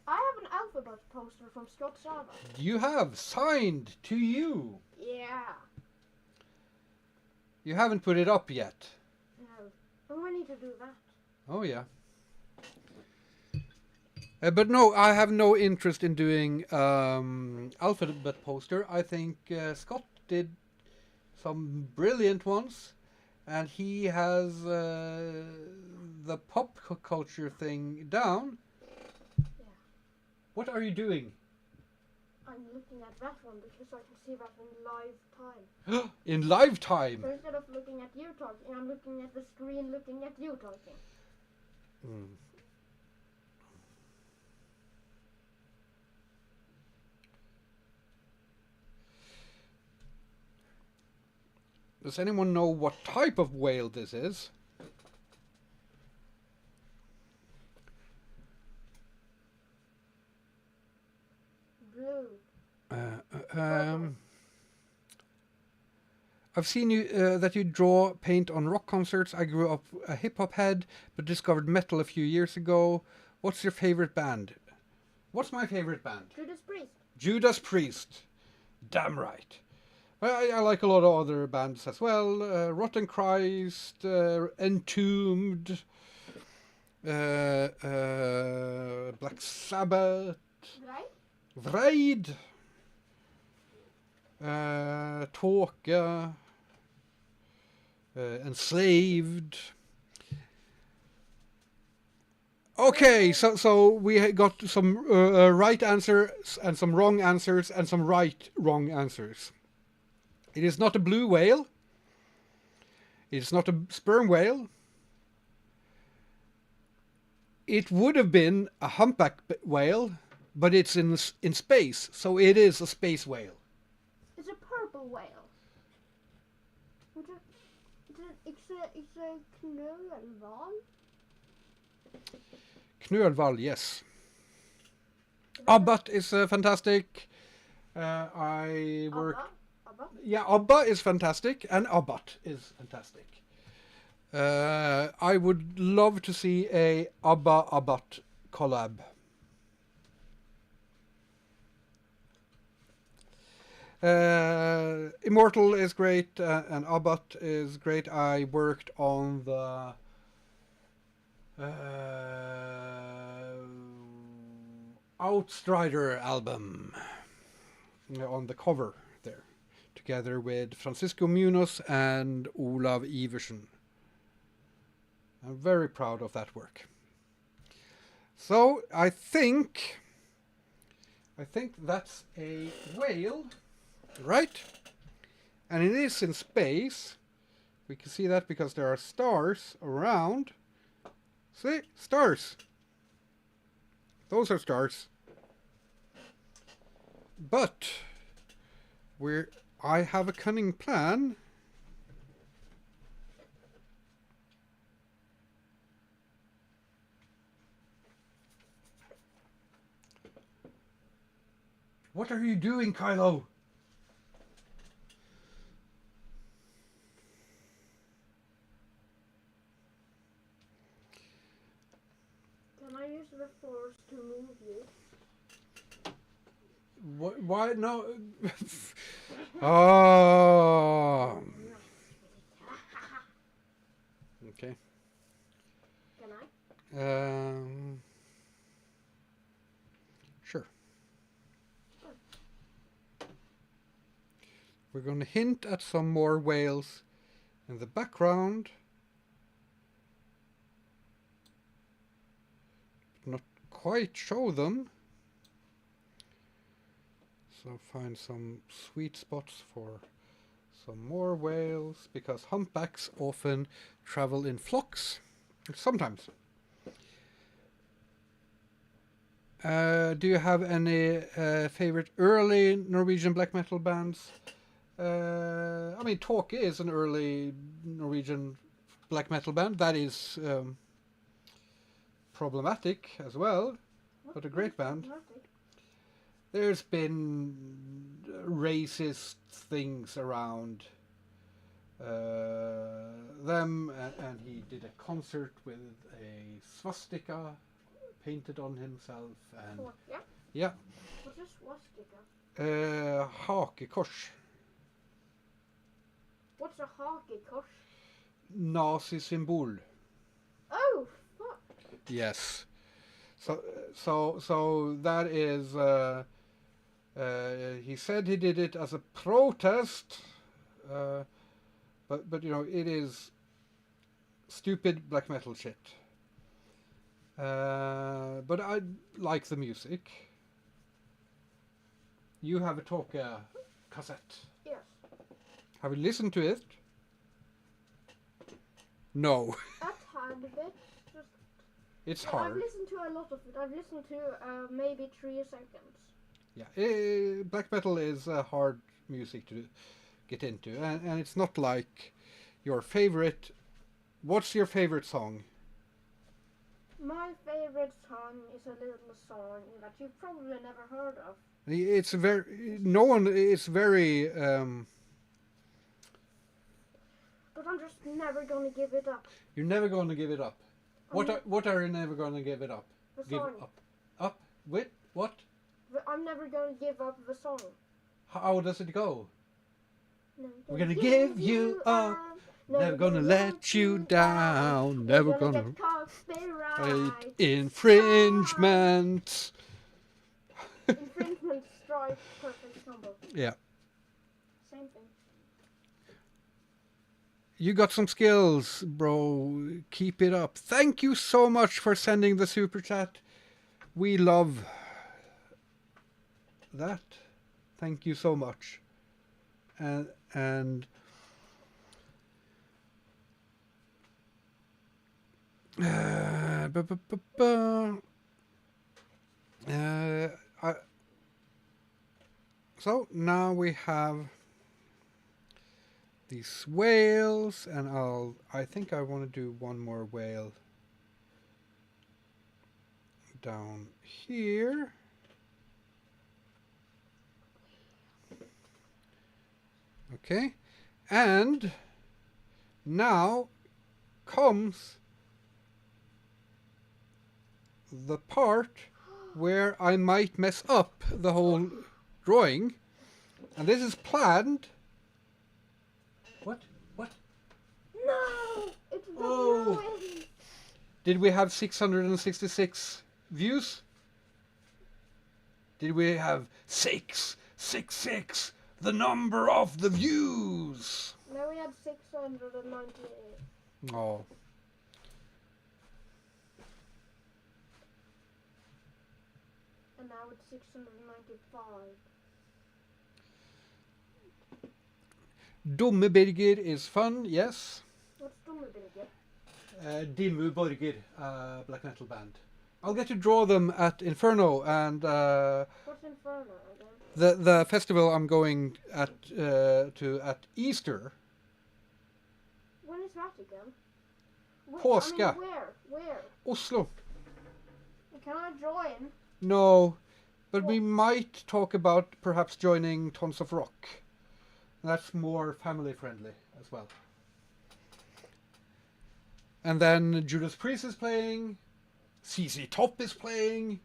I have an alphabet poster from Scott Sava. You have signed to you. Yeah. You haven't put it up yet. No. Oh, I need to do that. Oh, yeah. But no, I have no interest in doing alphabet poster. I think Scott did some brilliant ones. And he has the pop culture thing down. Yeah. What are you doing? I'm looking at that one because I can see that in live time. In live time? So instead of looking at you talking, I'm looking at the screen looking at you talking. Mm. Does anyone know what type of whale this is? Blue. I've seen you that you draw paint on rock concerts. I grew up a hip-hop head, but discovered metal a few years ago. What's your favorite band? What's my favorite band? Judas Priest. Judas Priest. Damn right. Well, I like a lot of other bands as well. Rotten Christ, Entombed, Black Sabbath, Right? Vreid, Tåke, Enslaved. Okay, so we got some right answers and some wrong answers and some wrong answers. It is not a blue whale. It is not a sperm whale. It would have been a humpback whale, but it's in space, so it is a space whale. It's a purple whale. It's a knölval. Knölval, yes. Abbat is fantastic. I work. Abba? Yeah, Abba is fantastic, and Abbat is fantastic. I would love to see a Abba-Abbat collab. Immortal is great, and Abbott is great. I worked on the Outstrider album on the cover there, together with Francisco Munoz and Olav Iversen. I'm very proud of that work. So I think that's a whale, right? And it is in space. We can see that because there are stars around. See? Stars. Those are stars. But I have a cunning plan. What are you doing, Kylo? Can I use the force to move you? What? Why? No. Oh. Okay. Can I? Sure. We're going to hint at some more whales in the background. Not quite show them. So find some sweet spots for some more whales, because humpbacks often travel in flocks. Sometimes. Do you have any favorite early Norwegian black metal bands? I mean, Talk is an early Norwegian black metal band. That is problematic as well, but a great band. There's been racist things around them, and he did a concert with a swastika painted on himself, and yeah. What's a swastika? Hakekors. What's a hakekors? Nazi symbol. Oh, fuck. Yes. So that is. He said he did it as a protest, but you know, it is stupid black metal shit. But I like the music. You have a Talker cassette. Yes. Have you listened to it? No. A tad bit. Just. It's Yeah, hard. I've listened to a lot of it. I've listened to maybe 3 seconds. Yeah, black metal is hard music to get into, and it's not like your favorite. What's your favorite song? My favorite song is a little song that you've probably never heard of. It's very no one. It's very. But I'm just never gonna give it up. You're never going to give it up. What are you never going to give it up? The Give song. up with what? I'm never gonna give up the song. How does it go? Never We're gonna give you up. Never gonna let you down. Never gonna get copyright infringement. Infringement strike perfect combo. Yeah. Same thing. You got some skills, bro. Keep it up. Thank you so much for sending the super chat. We love that. Thank you so much. And so now we have these whales, and I think I want to do one more whale down here. Okay, and now comes the part where I might mess up the whole drawing, and this is planned. What? What? No! It's Oh. ruined! Did we have 666 views? Did we have 666, the number of the views? No, we had 698. Oh. And now it's 695. Dumme Birger is fun, yes. What's Dumme Birger? Dimmu Borgir, black metal band. I'll get to draw them at Inferno, and What's Inferno again? the festival I'm going to at Easter. When is that again? Påska. I mean, where? Oslo. Can I join? No, but we might talk about perhaps joining Tons of Rock. That's more family friendly as well. And then Judas Priest is playing. CC Top is playing.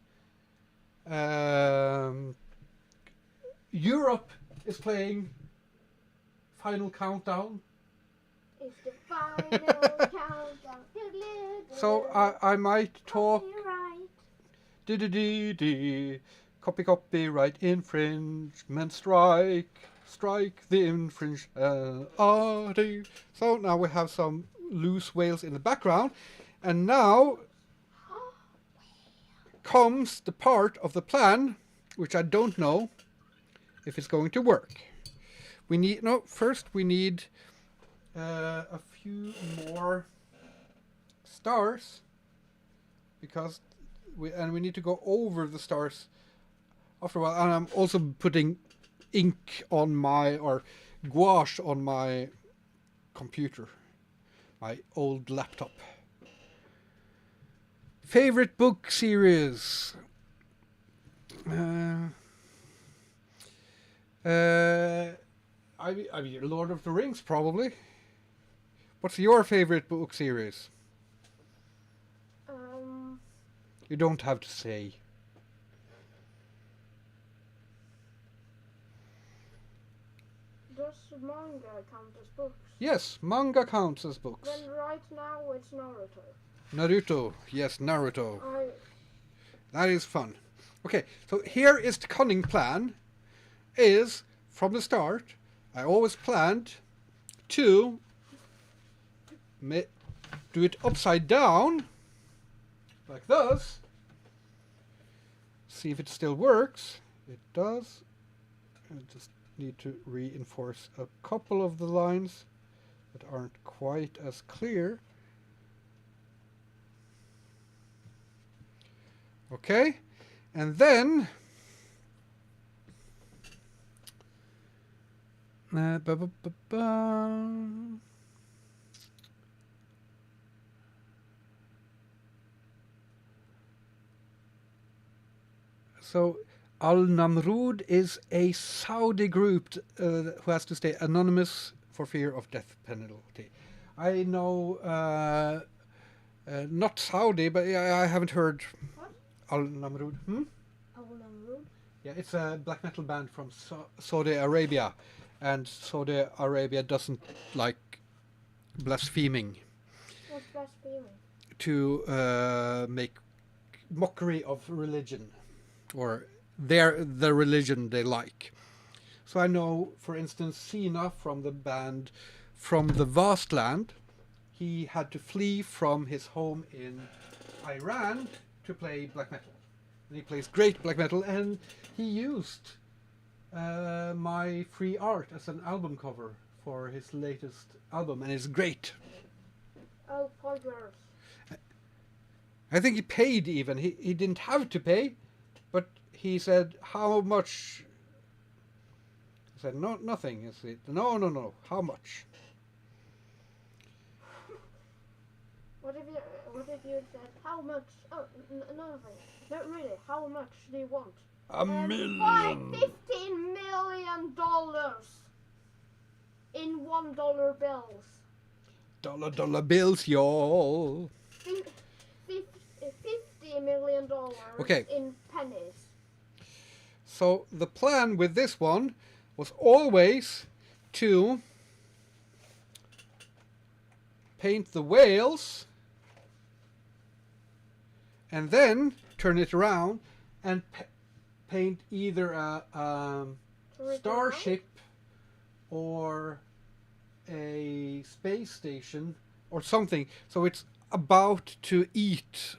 Europe is playing. Final Countdown. It's the final countdown. So I might talk. Copyright infringement strike the infringe. So now we have some loose whales in the background, and now comes the part of the plan which I don't know if it's going to work. First we need a few more stars, because we need to go over the stars after a while. And I'm also putting ink on or gouache on my computer, my old laptop. Favorite book series? I mean, Lord of the Rings, probably. What's your favorite book series? You don't have to say. Does manga count as books? Yes, manga counts as books. Then right now it's Naruto. Naruto, yes, Naruto. That is fun. Okay, so here is the cunning plan. Is from the start, I always planned to do it upside down, like this. See if it still works. It does. I just need to reinforce a couple of the lines that aren't quite as clear. Okay, and then so Al-Namrud is a Saudi group who has to stay anonymous for fear of death penalty. I know, not Saudi, but I haven't heard. What? Al-Namrud. Al-Namrud? Yeah, it's a black metal band from Saudi Arabia, and Saudi Arabia doesn't like blaspheming. What's blaspheming? To make mockery of religion, or the religion they like. So I know, for instance, Sina from the band From the Vast Land, he had to flee from his home in Iran to play black metal. And he plays great black metal, and he used my free art as an album cover for his latest album, and it's great. Oh, poggers. I think he paid even. He didn't have to pay, but he said, how much? I said, no, nothing. I said, no, how much? What if you said, how much? Oh, nothing. No, really, how much do you want? $1 million. $15 million in $1 bills. Dollar bills, y'all. $50 million Okay. in pennies. So the plan with this one was always to paint the whales, and then turn it around and paint either a starship or a space station or something. So it's about to eat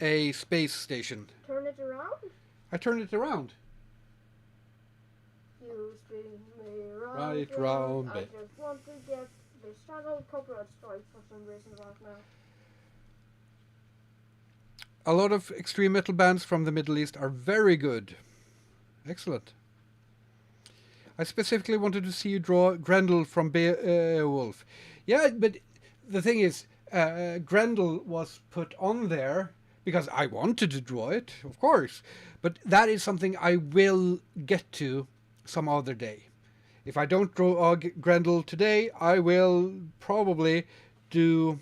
a space station. Turn it around? I turned it around. You spin me Right round, I babe. just want to get this channel copyright strike for some reason right now. A lot of extreme metal bands from the Middle East are very good. Excellent. I specifically wanted to see you draw Grendel from Beowulf. Yeah, but the thing is, Grendel was put on there because I wanted to draw it, of course. But that is something I will get to some other day. If I don't draw Grendel today, I will probably do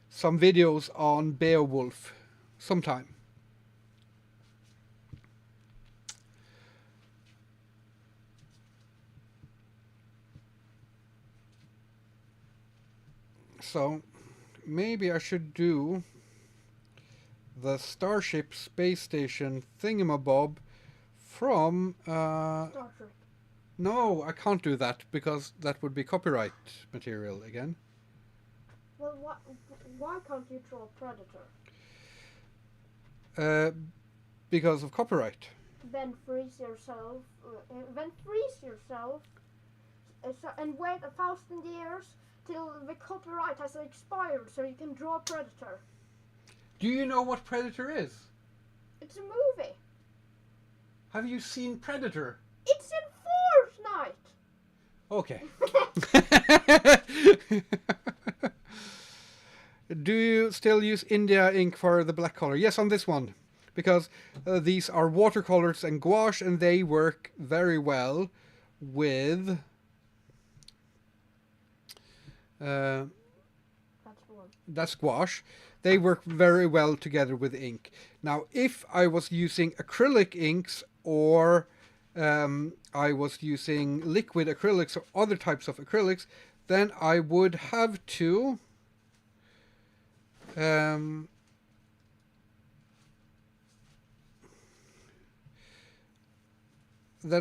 some videos on Beowulf sometime. So maybe I should do the Starship Space Station thingamabob from... Star Trek. No, I can't do that because that would be copyright material again. Well, why can't you draw Predator? Because of copyright. Then freeze yourself. And wait 1,000 years till the copyright has expired, so you can draw Predator. Do you know what Predator is? It's a movie. Have you seen Predator? It's in Fortnite. Okay. Do you still use India ink for the black color? Yes, on this one. Because these are watercolors and gouache, and they work very well with... that's gouache. They work very well together with ink. Now, if I was using acrylic inks or I was using liquid acrylics or other types of acrylics, then I would have to then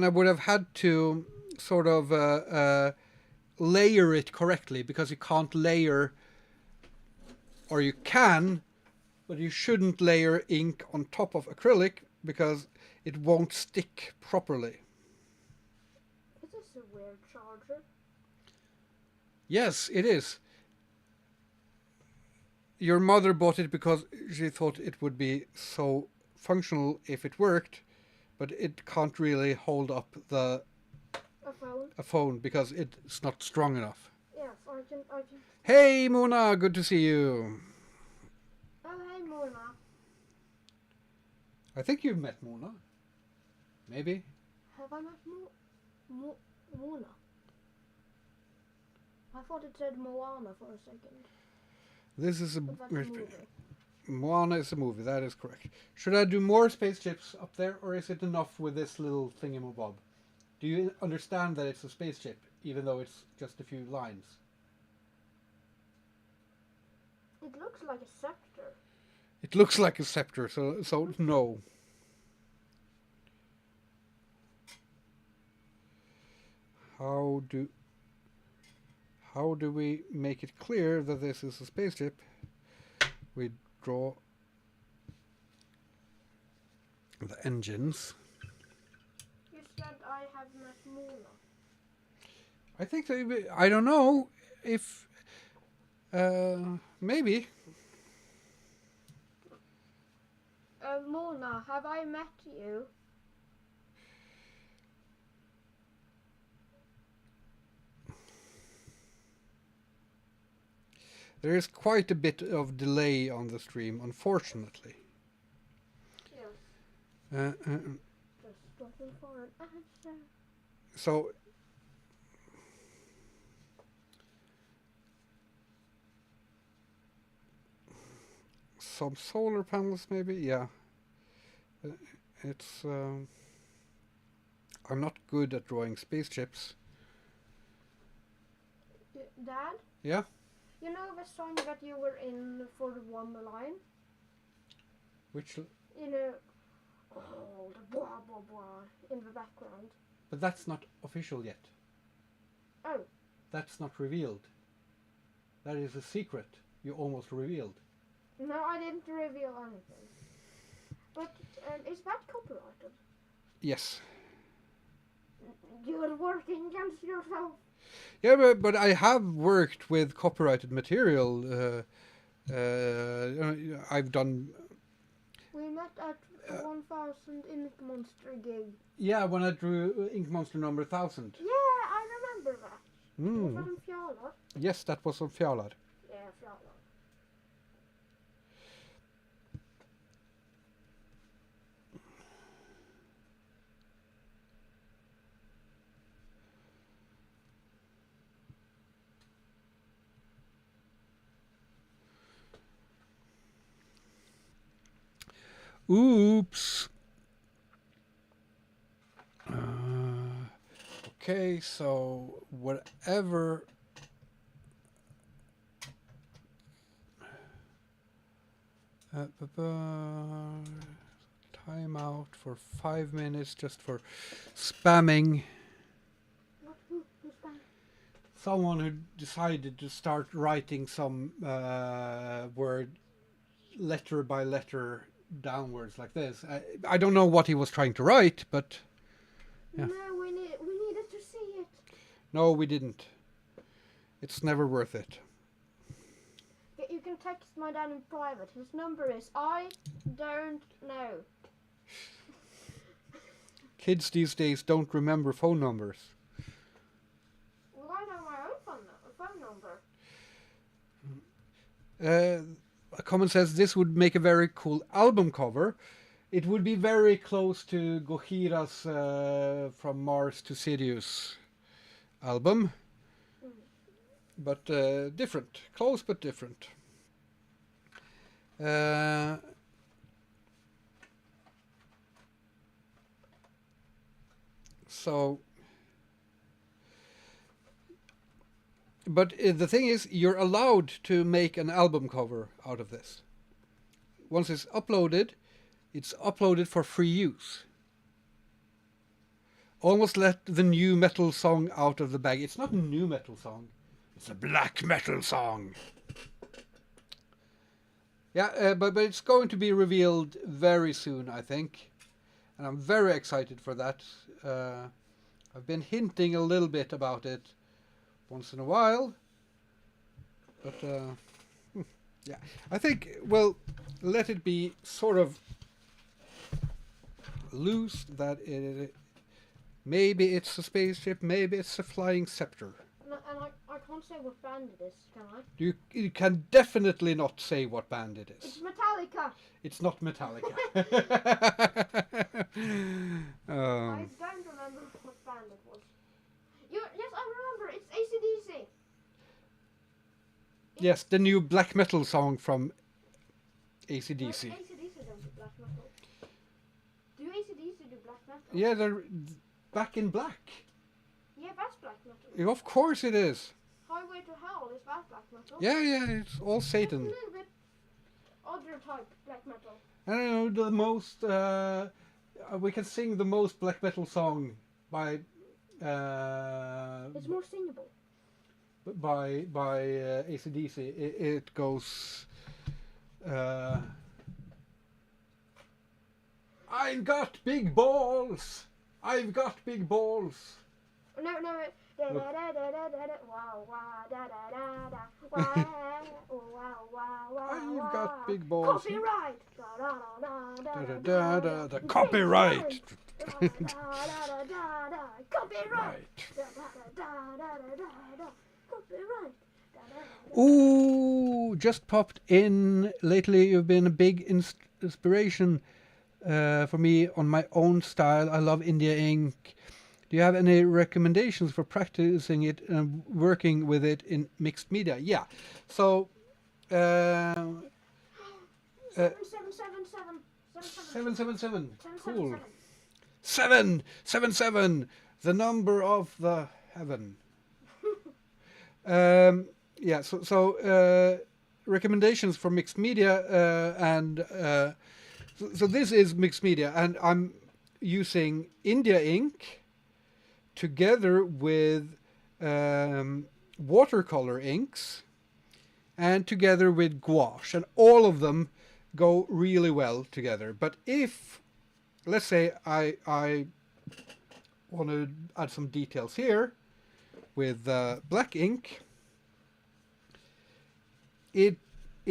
I would have had to sort of layer it correctly, because you can't layer, or you can, but you shouldn't layer ink on top of acrylic because it won't stick properly. Is this a weird charger? Yes, it is. Your mother bought it because she thought it would be so functional if it worked, but it can't really hold up a phone because it's not strong enough. Yes, I can. Hey Mona, good to see you. Oh, hey Mona. I think you've met Mona. Maybe. Have I met Mona? I thought it said Moana for a second. This is But that's a movie. Moana is a movie, that is correct. Should I do more spaceships up there, or is it enough with this little thingamabob? Do you understand that it's a spaceship, even though it's just a few lines? It looks like a scepter. It looks like a scepter, so no. How do we make it clear that this is a spaceship? We draw the engines. You said I have met Mona. I think I don't know if maybe. Mona, have I met you? There is quite a bit of delay on the stream, unfortunately. Yes. Just looking for an answer. So some solar panels, maybe. Yeah. It's. I'm not good at drawing spaceships. Dad? Yeah. You know the song that you were in for the One Line? Which? You know, oh, the blah blah blah in the background. But that's not official yet. Oh. That's not revealed. That is a secret you almost revealed. No, I didn't reveal anything. But is that copyrighted? Yes. You're working against yourself. Yeah, but I have worked with copyrighted material. I've done. We met at 1000 Ink Monster gig. Yeah, when I drew Ink Monster number 1000. Yeah, I remember that. Was that Mm. in Fjalar? Yes, that was on Fjalar. Yeah, Fjalar. Oops. Okay, so whatever. Time out for 5 minutes just for spamming. What? Who's that? Someone who decided to start writing some word letter by letter downwards like this. I don't know what he was trying to write, but yeah. No, we needed to see it. No, we didn't. It's never worth it. You can text my dad in private. His number is I don't know. Kids these days don't remember phone numbers. Well, I know my own phone number. A comment says this would make a very cool album cover. It would be very close to Gojira's From Mars to Sirius album. But different. Close but different. But the thing is, you're allowed to make an album cover out of this. Once it's uploaded for free use. Almost let the new metal song out of the bag. It's not a new metal song. It's a black metal song. Yeah, but it's going to be revealed very soon, I think. And I'm very excited for that. I've been hinting a little bit about it once in a while. But, yeah. I think, well, let it be sort of loose that maybe it's a spaceship, maybe it's a flying scepter. And I can't say what band it is, can I? You can definitely not say what band it is. It's Metallica. It's not Metallica. I don't remember what band it was. Yes, I remember. It's AC/DC. Yes, the new black metal song from AC/DC. No, AC/DC don't do black metal. Do AC/DC do black metal? Yeah, they're back in black. Yeah, that's black metal. Of course it is. Highway to Hell is that black metal? Yeah, it's all Satan. It's a little bit other type black metal. I don't know, the most we can sing the most black metal song by It's more singable. by AC/DC. It goes I've got big balls. I've got big balls. No. Wow, wow, da da da da. Wow. I've got big balls. Copyright. The copyright. Copyright. Ooh, just popped in. Lately, you've been a big inspiration for me on my own style. I love India ink. Do you have any recommendations for practicing it and working with it in mixed media? Yeah. So, 777. Cool. 777. The number of the heaven. yeah. So recommendations for mixed media so this is mixed media, and I'm using India ink together with watercolor inks and together with gouache, and all of them go really well together. But if, let's say, I want to add some details here with black ink, it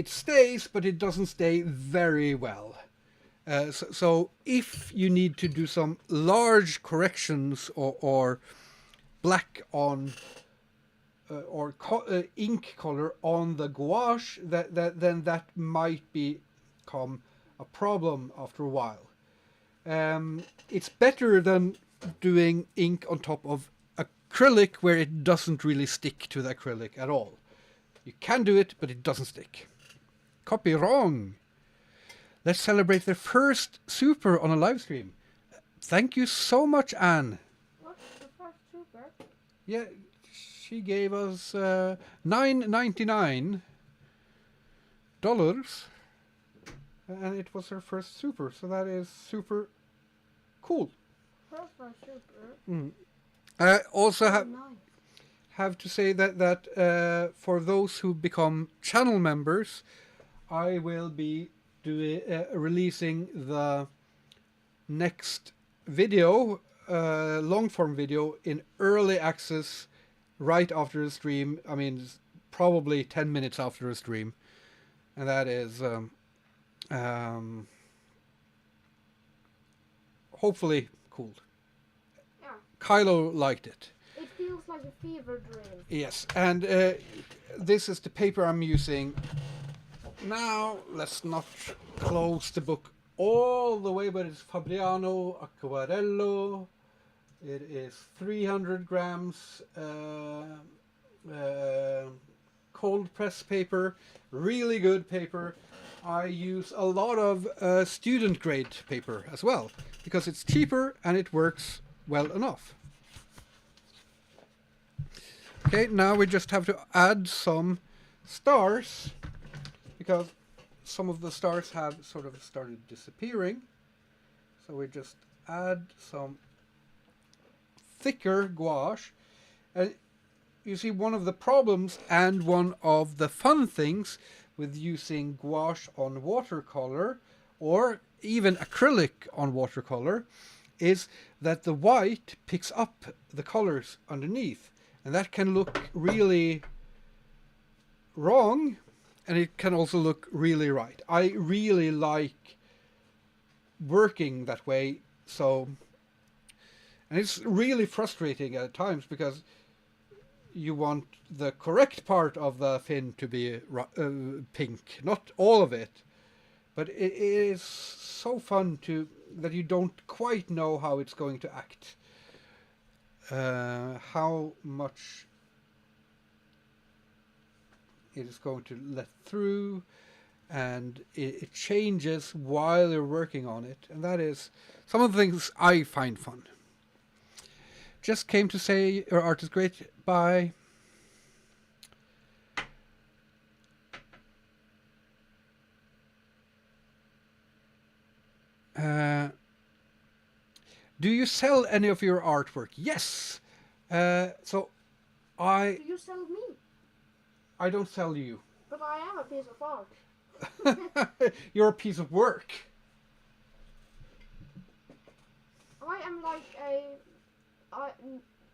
stays, but it doesn't stay very well. So if you need to do some large corrections or black on ink color on the gouache, then that might become a problem after a while. It's better than doing ink on top of acrylic, where it doesn't really stick to the acrylic at all. You can do it, but it doesn't stick. Copy wrong. Let's celebrate their first super on a live stream. Thank you so much, Anne. What's the first super? Yeah, she gave us $9.99, and it was her first super. So that is super cool. Her first super. I also Nice. have to say that for those who become channel members, I will be releasing the next video, long form video, in early access right after the stream. I mean, probably 10 minutes after the stream, and that is hopefully cool. Yeah. Kylo liked it. It feels like a fever dream. Yes, and this is the paper I'm using. Now, let's not close the book all the way, but it's Fabriano Acquarello. It is 300 grams cold press paper, really good paper. I use a lot of student grade paper as well, because it's cheaper and it works well enough. Okay, now we just have to add some stars, because some of the stars have sort of started disappearing. So we just add some thicker gouache. And you see, one of the problems and one of the fun things with using gouache on watercolor, or even acrylic on watercolor, is that the white picks up the colors underneath. And that can look really wrong, and it can also look really right. I really like working that way, and it's really frustrating at times, because you want the correct part of the fin to be pink, not all of it. But it is so fun that you don't quite know how it's going to act. How much it is going to let through, and it changes while you're working on it, and that is some of the things I find fun. Just came to say your art is great. Bye. Do you sell any of your artwork? Yes. So Do you sell me? I don't sell you. But I am a piece of art. You're a piece of work. I am like an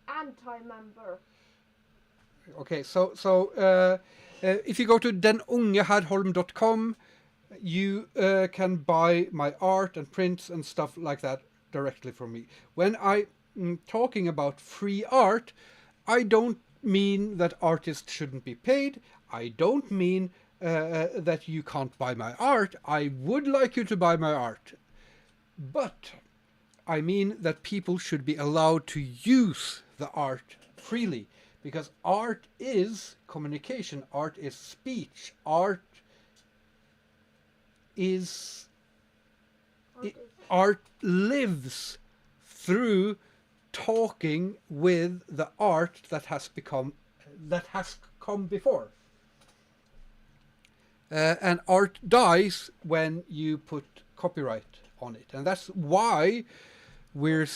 anti-member. Okay, so if you go to denungehadholm.com, you can buy my art and prints and stuff like that directly from me. When I'm talking about free art, I don't mean that artists shouldn't be paid. I don't mean that you can't buy my art. I would like you to buy my art. But I mean that people should be allowed to use the art freely, because art is communication, art is speech, art lives through talking with the art that has come before. And art dies when you put copyright on it, and that's why we're.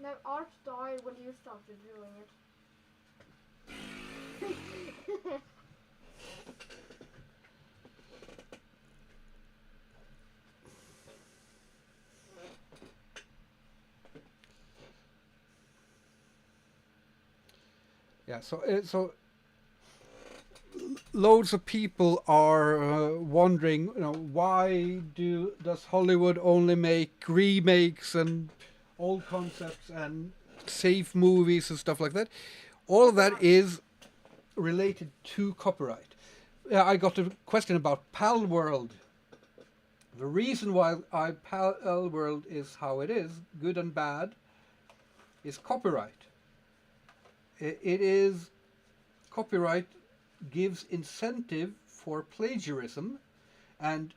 No, art died when you started doing it. Yeah, so loads of people are wondering, why does Hollywood only make remakes and old concepts and save movies and stuff like that? All of that is related to copyright. I got a question about Pal World. The reason why Pal World is how it is, good and bad, is copyright. It is copyright gives incentive for plagiarism, and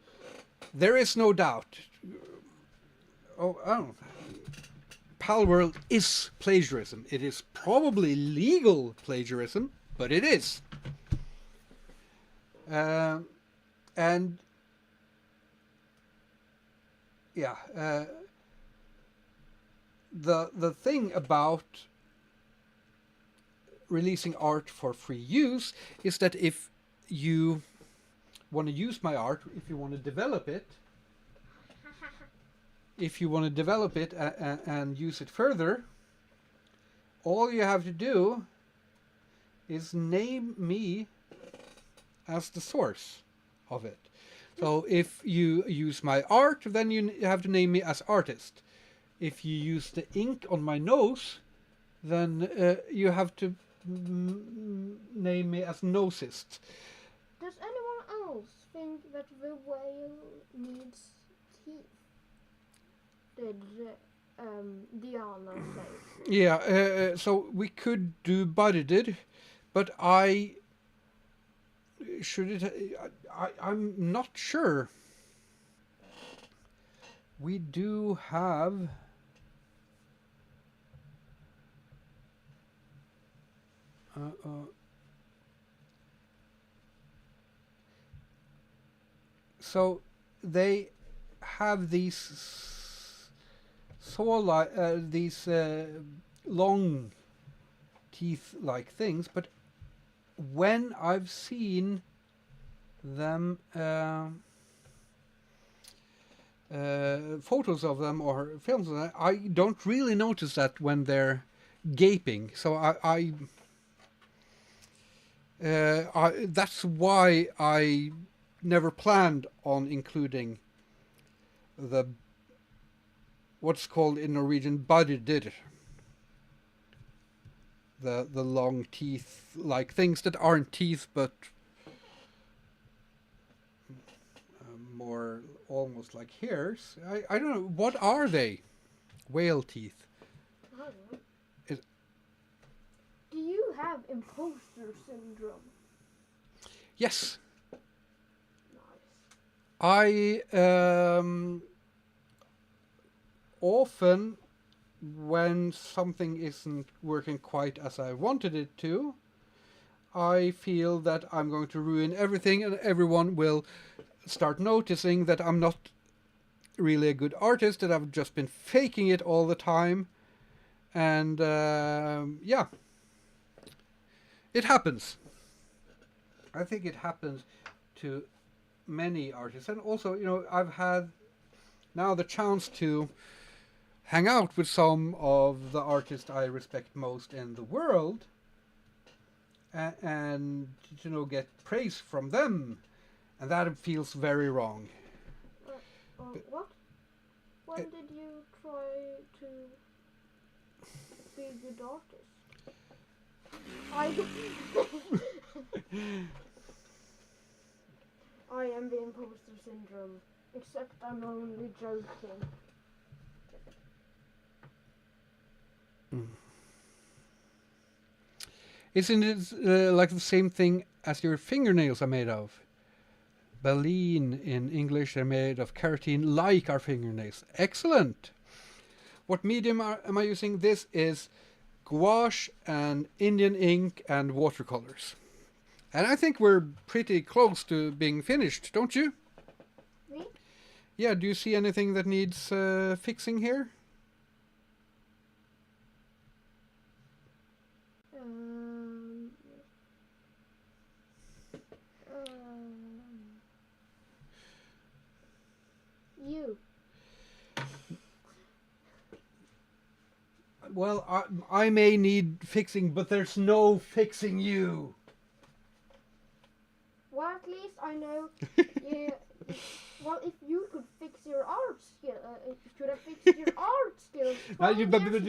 there is no doubt. Pal World is plagiarism. It is probably legal plagiarism, but it is. And yeah, the thing about releasing art for free use is that if you want to use my art, if you want to develop it, and use it further, all you have to do is name me as the source of it. So if you use my art, then you have to name me as artist. If you use the ink on my nose, then you have to name me as nosist. Does anyone else think that the whale needs teeth? Did Diana say? Yeah, so we could do budded, but I'm not sure. We do have. So they have these long teeth-like things, but when I've seen them, photos of them or films of them, I don't really notice that when they're gaping. So I that's why I never planned on including the what's called in Norwegian budded, the long teeth like things that aren't teeth but more almost like hairs. I don't know, what are they? Whale teeth. I don't know. Do you have imposter syndrome? Yes. Nice. I often, when something isn't working quite as I wanted it to, I feel that I'm going to ruin everything and everyone will start noticing that I'm not really a good artist, that I've just been faking it all the time. And yeah, it happens. I think it happens to many artists. And also, I've had now the chance to hang out with some of the artists I respect most in the world and get praise from them. And that feels very wrong. What? When did you try to be a good artist? I am the imposter syndrome, except I'm only joking. Isn't it like the same thing as your fingernails are made of? Baleen in English, are made of keratin like our fingernails. Excellent! What medium am I using? This is gouache and Indian ink and watercolors. And I think we're pretty close to being finished, don't you? Me? Yeah, do you see anything that needs fixing here? Um, you. Well, I may need fixing, but there's no fixing you. Well, at least I know you. Well, if you could fix your art skill, you could have fixed your art skills 12 years ago when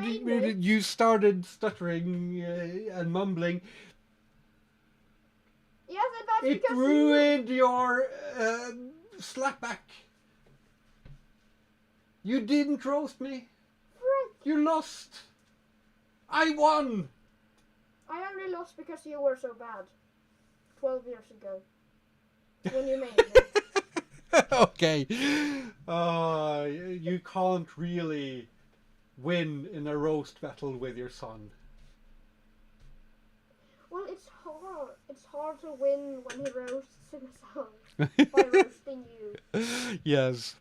you made me. You started stuttering and mumbling. Yes, and that's It because ruined your slapback. You didn't roast me. Frick. You lost. I won. I only lost because you were so bad. 12 years ago. When you made me. Okay. You can't really win in a roast battle with your son. Well, it's hard. It's hard to win when he roasts himself by roasting you. Yes.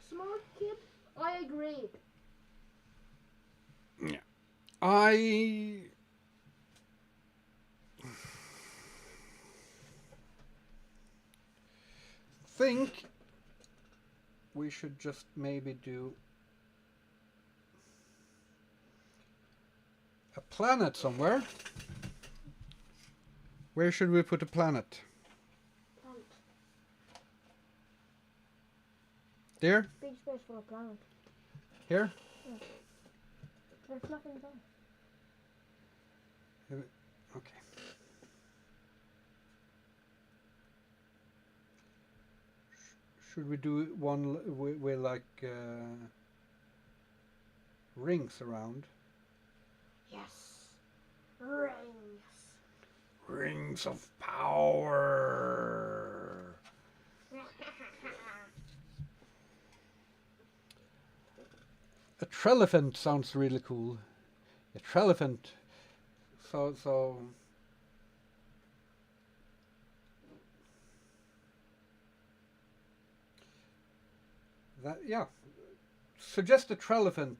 Smart kid, I agree. I think we should just maybe do a planet somewhere. Where should we put a planet? There? Big space for a planet. Here? There's nothing there. Okay. Should we do one with like rings around? Yes. Rings. Rings of power. A trelephant sounds really cool. A trelephant. So. That, yeah. Suggest a trelephant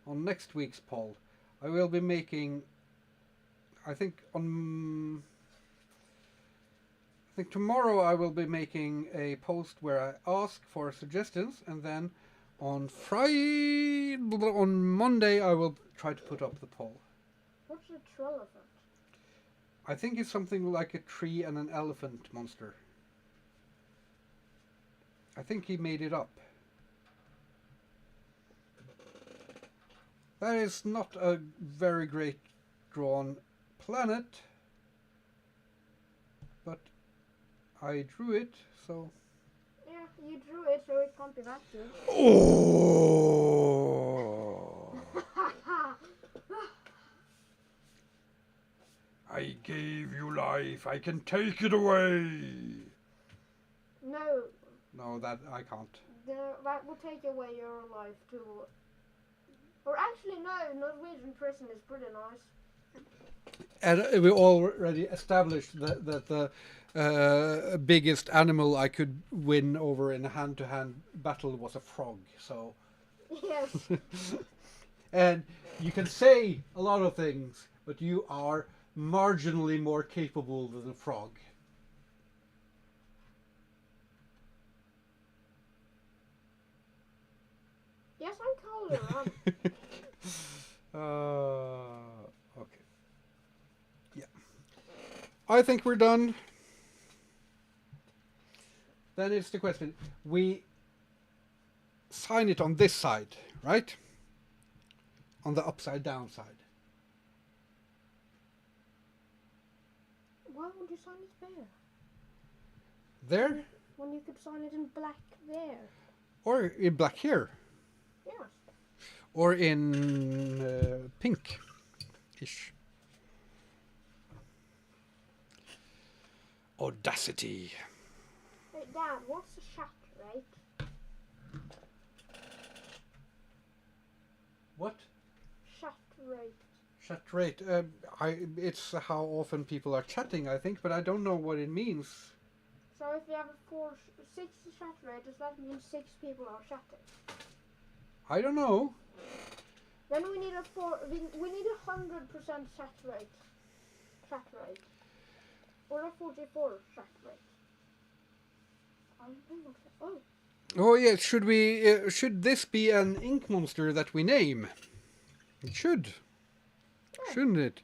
on next week's poll. I will be making. I think tomorrow I will be making a post where I ask for suggestions, and then on Monday I will try to put up the poll. What's a trelephant? I think it's something like a tree and an elephant monster. I think he made it up. That is not a very great drawn planet, but I drew it, so... Yeah, you drew it, so it can't be that good. Oh! I gave you life. I can take it away. No. No, that I can't. That will take away your life too. Or actually, no. Norwegian prison is pretty nice. And we already established that the biggest animal I could win over in a hand-to-hand battle was a frog. So. Yes. And you can say a lot of things, but you are marginally more capable than a frog. Yes, I'm colder. Okay. Yeah. I think we're done. Then it's the question. We sign it on this side, right? On the upside down side. Why would you sign it there? There? When you could sign it in black there. Or in black here. Yes. Or in pink-ish. Audacity. Hey, Dad, what's a shack, right? rate. Chat rate. It's how often people are chatting, I think, but I don't know what it means. So if you have a 6 chat rate, does that mean 6 people are chatting? I don't know. Then we need we need 100% chat rate. Chat rate. Or a 44 chat rate. I don't know. Oh. Oh yeah, should this be an ink monster that we name? It should. Yeah. Shouldn't it?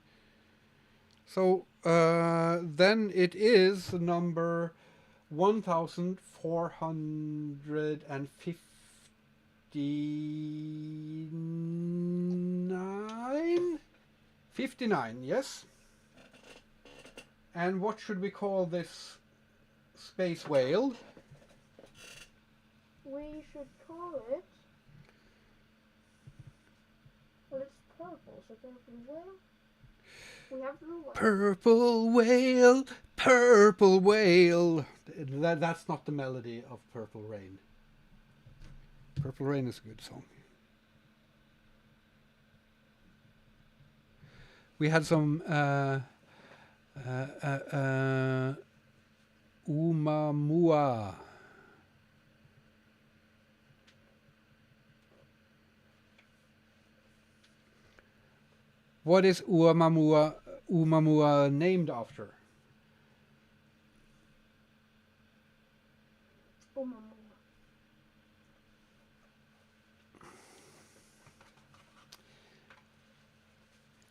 So then it is number 1459? 59, yes. And what should we call this space whale? We should call it. Well, it's purple, so purple whale. We have blue whale. Purple whale, purple whale. That's not the melody of Purple Rain. Purple Rain is a good song. We had some Umamua. What is Umamua named after?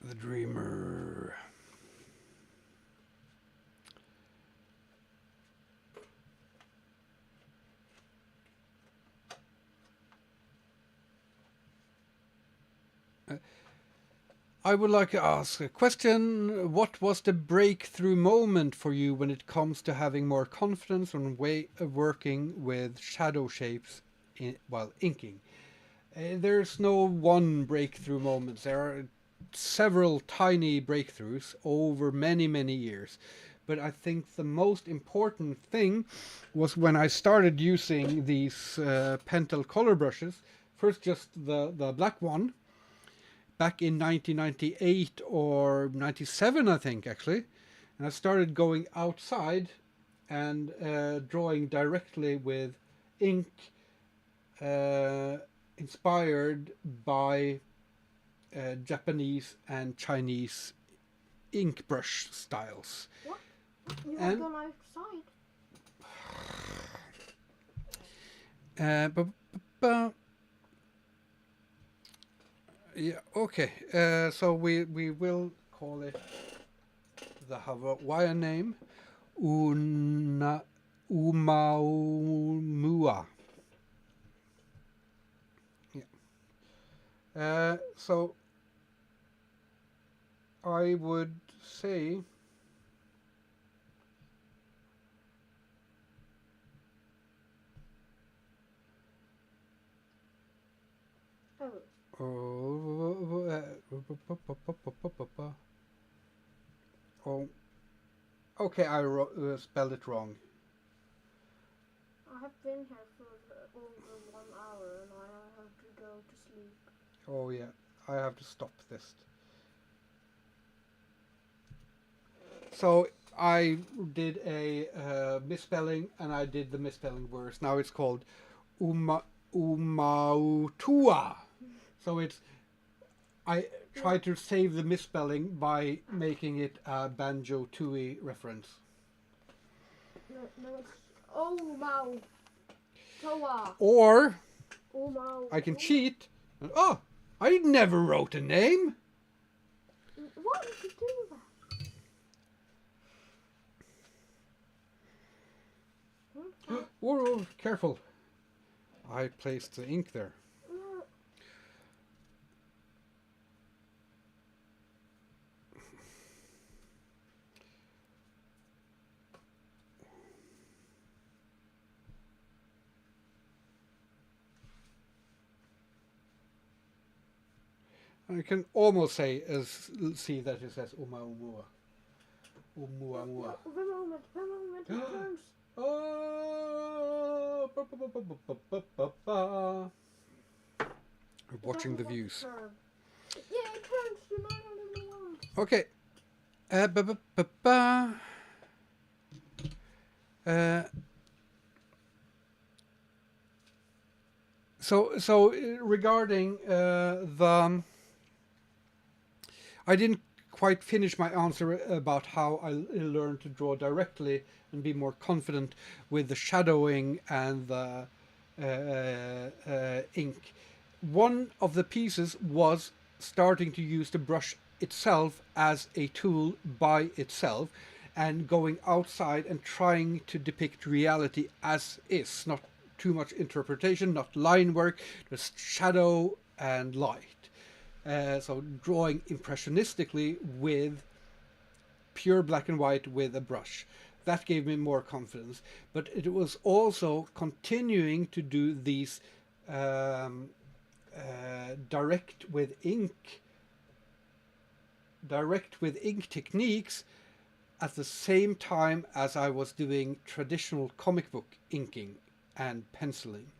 The Dreamer. I would like to ask a question. What was the breakthrough moment for you when it comes to having more confidence on way of working with shadow shapes while inking? There's no one breakthrough moment. There are several tiny breakthroughs over many, many years. But I think the most important thing was when I started using these Pentel color brushes. First just the black one, back in 1998 or 97, I think, actually. And I started going outside and drawing directly with ink inspired by Japanese and Chinese ink brush styles. What? You have gone outside? Yeah, okay. So we will call it the Hawaiian name Umaumua. Yeah. So I would say oh, okay, I spelled it wrong. I have been here for over 1 hour and I have to go to sleep. Oh yeah, I have to stop this. So I did a misspelling, and I did the misspelling worse. Now it's called Umautua. So it's, I tried to save the misspelling by making it a Banjo-Tooie reference. No, it's Omau Toa. Or Omau. I can cheat. Oh, I never wrote a name. Why did you do that? Oh, careful. I placed the ink there. I can almost see that it says Umaumua. Umuamua. The moment, it turns. Oh, We're watching the views. Yeah, crunch to 901. Okay. Ba, ba, ba, ba. So regarding the, I didn't quite finish my answer about how I learned to draw directly and be more confident with the shadowing and the ink. One of the pieces was starting to use the brush itself as a tool by itself and going outside and trying to depict reality as is, not too much interpretation, not line work, just shadow and light. So drawing impressionistically with pure black and white with a brush. That gave me more confidence. But it was also continuing to do these direct with ink techniques at the same time as I was doing traditional comic book inking and penciling.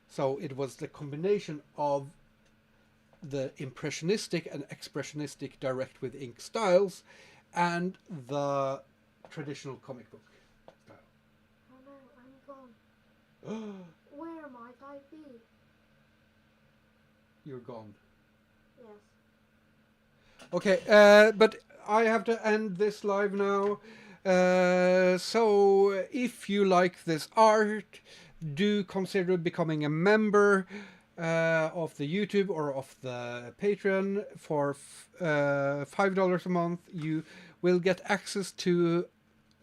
So it was the combination of the impressionistic and expressionistic direct with ink styles and the traditional comic book style. Oh no, I'm gone. Where might I be? You're gone. Yes. Okay, but I have to end this live now. So if you like this art, do consider becoming a member of the YouTube or of the Patreon for $5 a month. You will get access to,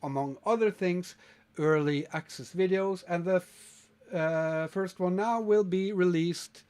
among other things, early access videos, and the first one now will be released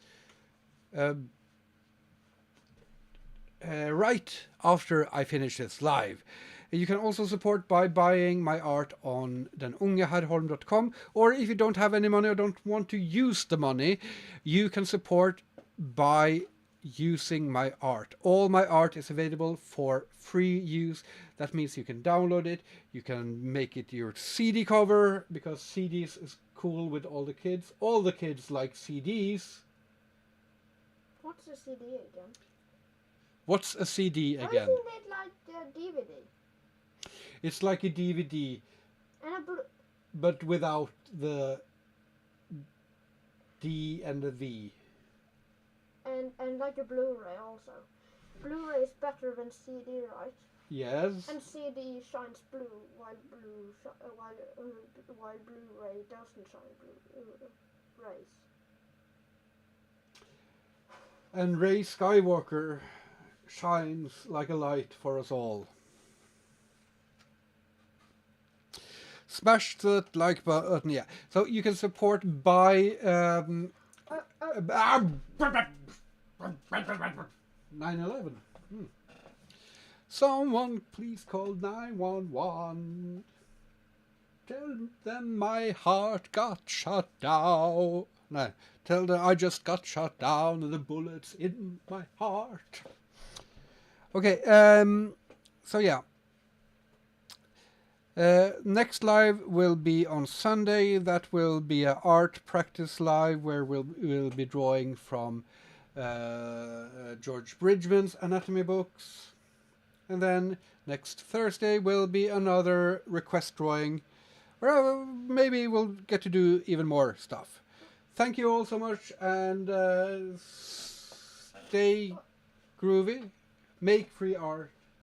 right after I finish this live. You can also support by buying my art on denungeherholm.com, or if you don't have any money or don't want to use the money, you can support by using my art. All my art is available for free use. That means you can download it, you can make it your CD cover, because CDs is cool with all the kids. All the kids like CDs. What's a CD again? What's a CD again? Isn't it like a DVD? It's like a DVD, And but without the D and the V. and like a Blu-ray also. Blu-ray is better than CD, right? Yes. And CD shines blue, while Blu-ray doesn't shine blue rays. And Ray Skywalker shines like a light for us all. Smash that like button, yeah. So you can support by 9/11. Someone please call 911. Tell them my heart got shut down. No, tell them I just got shut down and the bullets in my heart. Okay, so yeah. Next live will be on Sunday. That will be an art practice live where we'll be drawing from George Bridgman's anatomy books. And then next Thursday will be another request drawing, or maybe we'll get to do even more stuff. Thank you all so much, and stay groovy, make free art,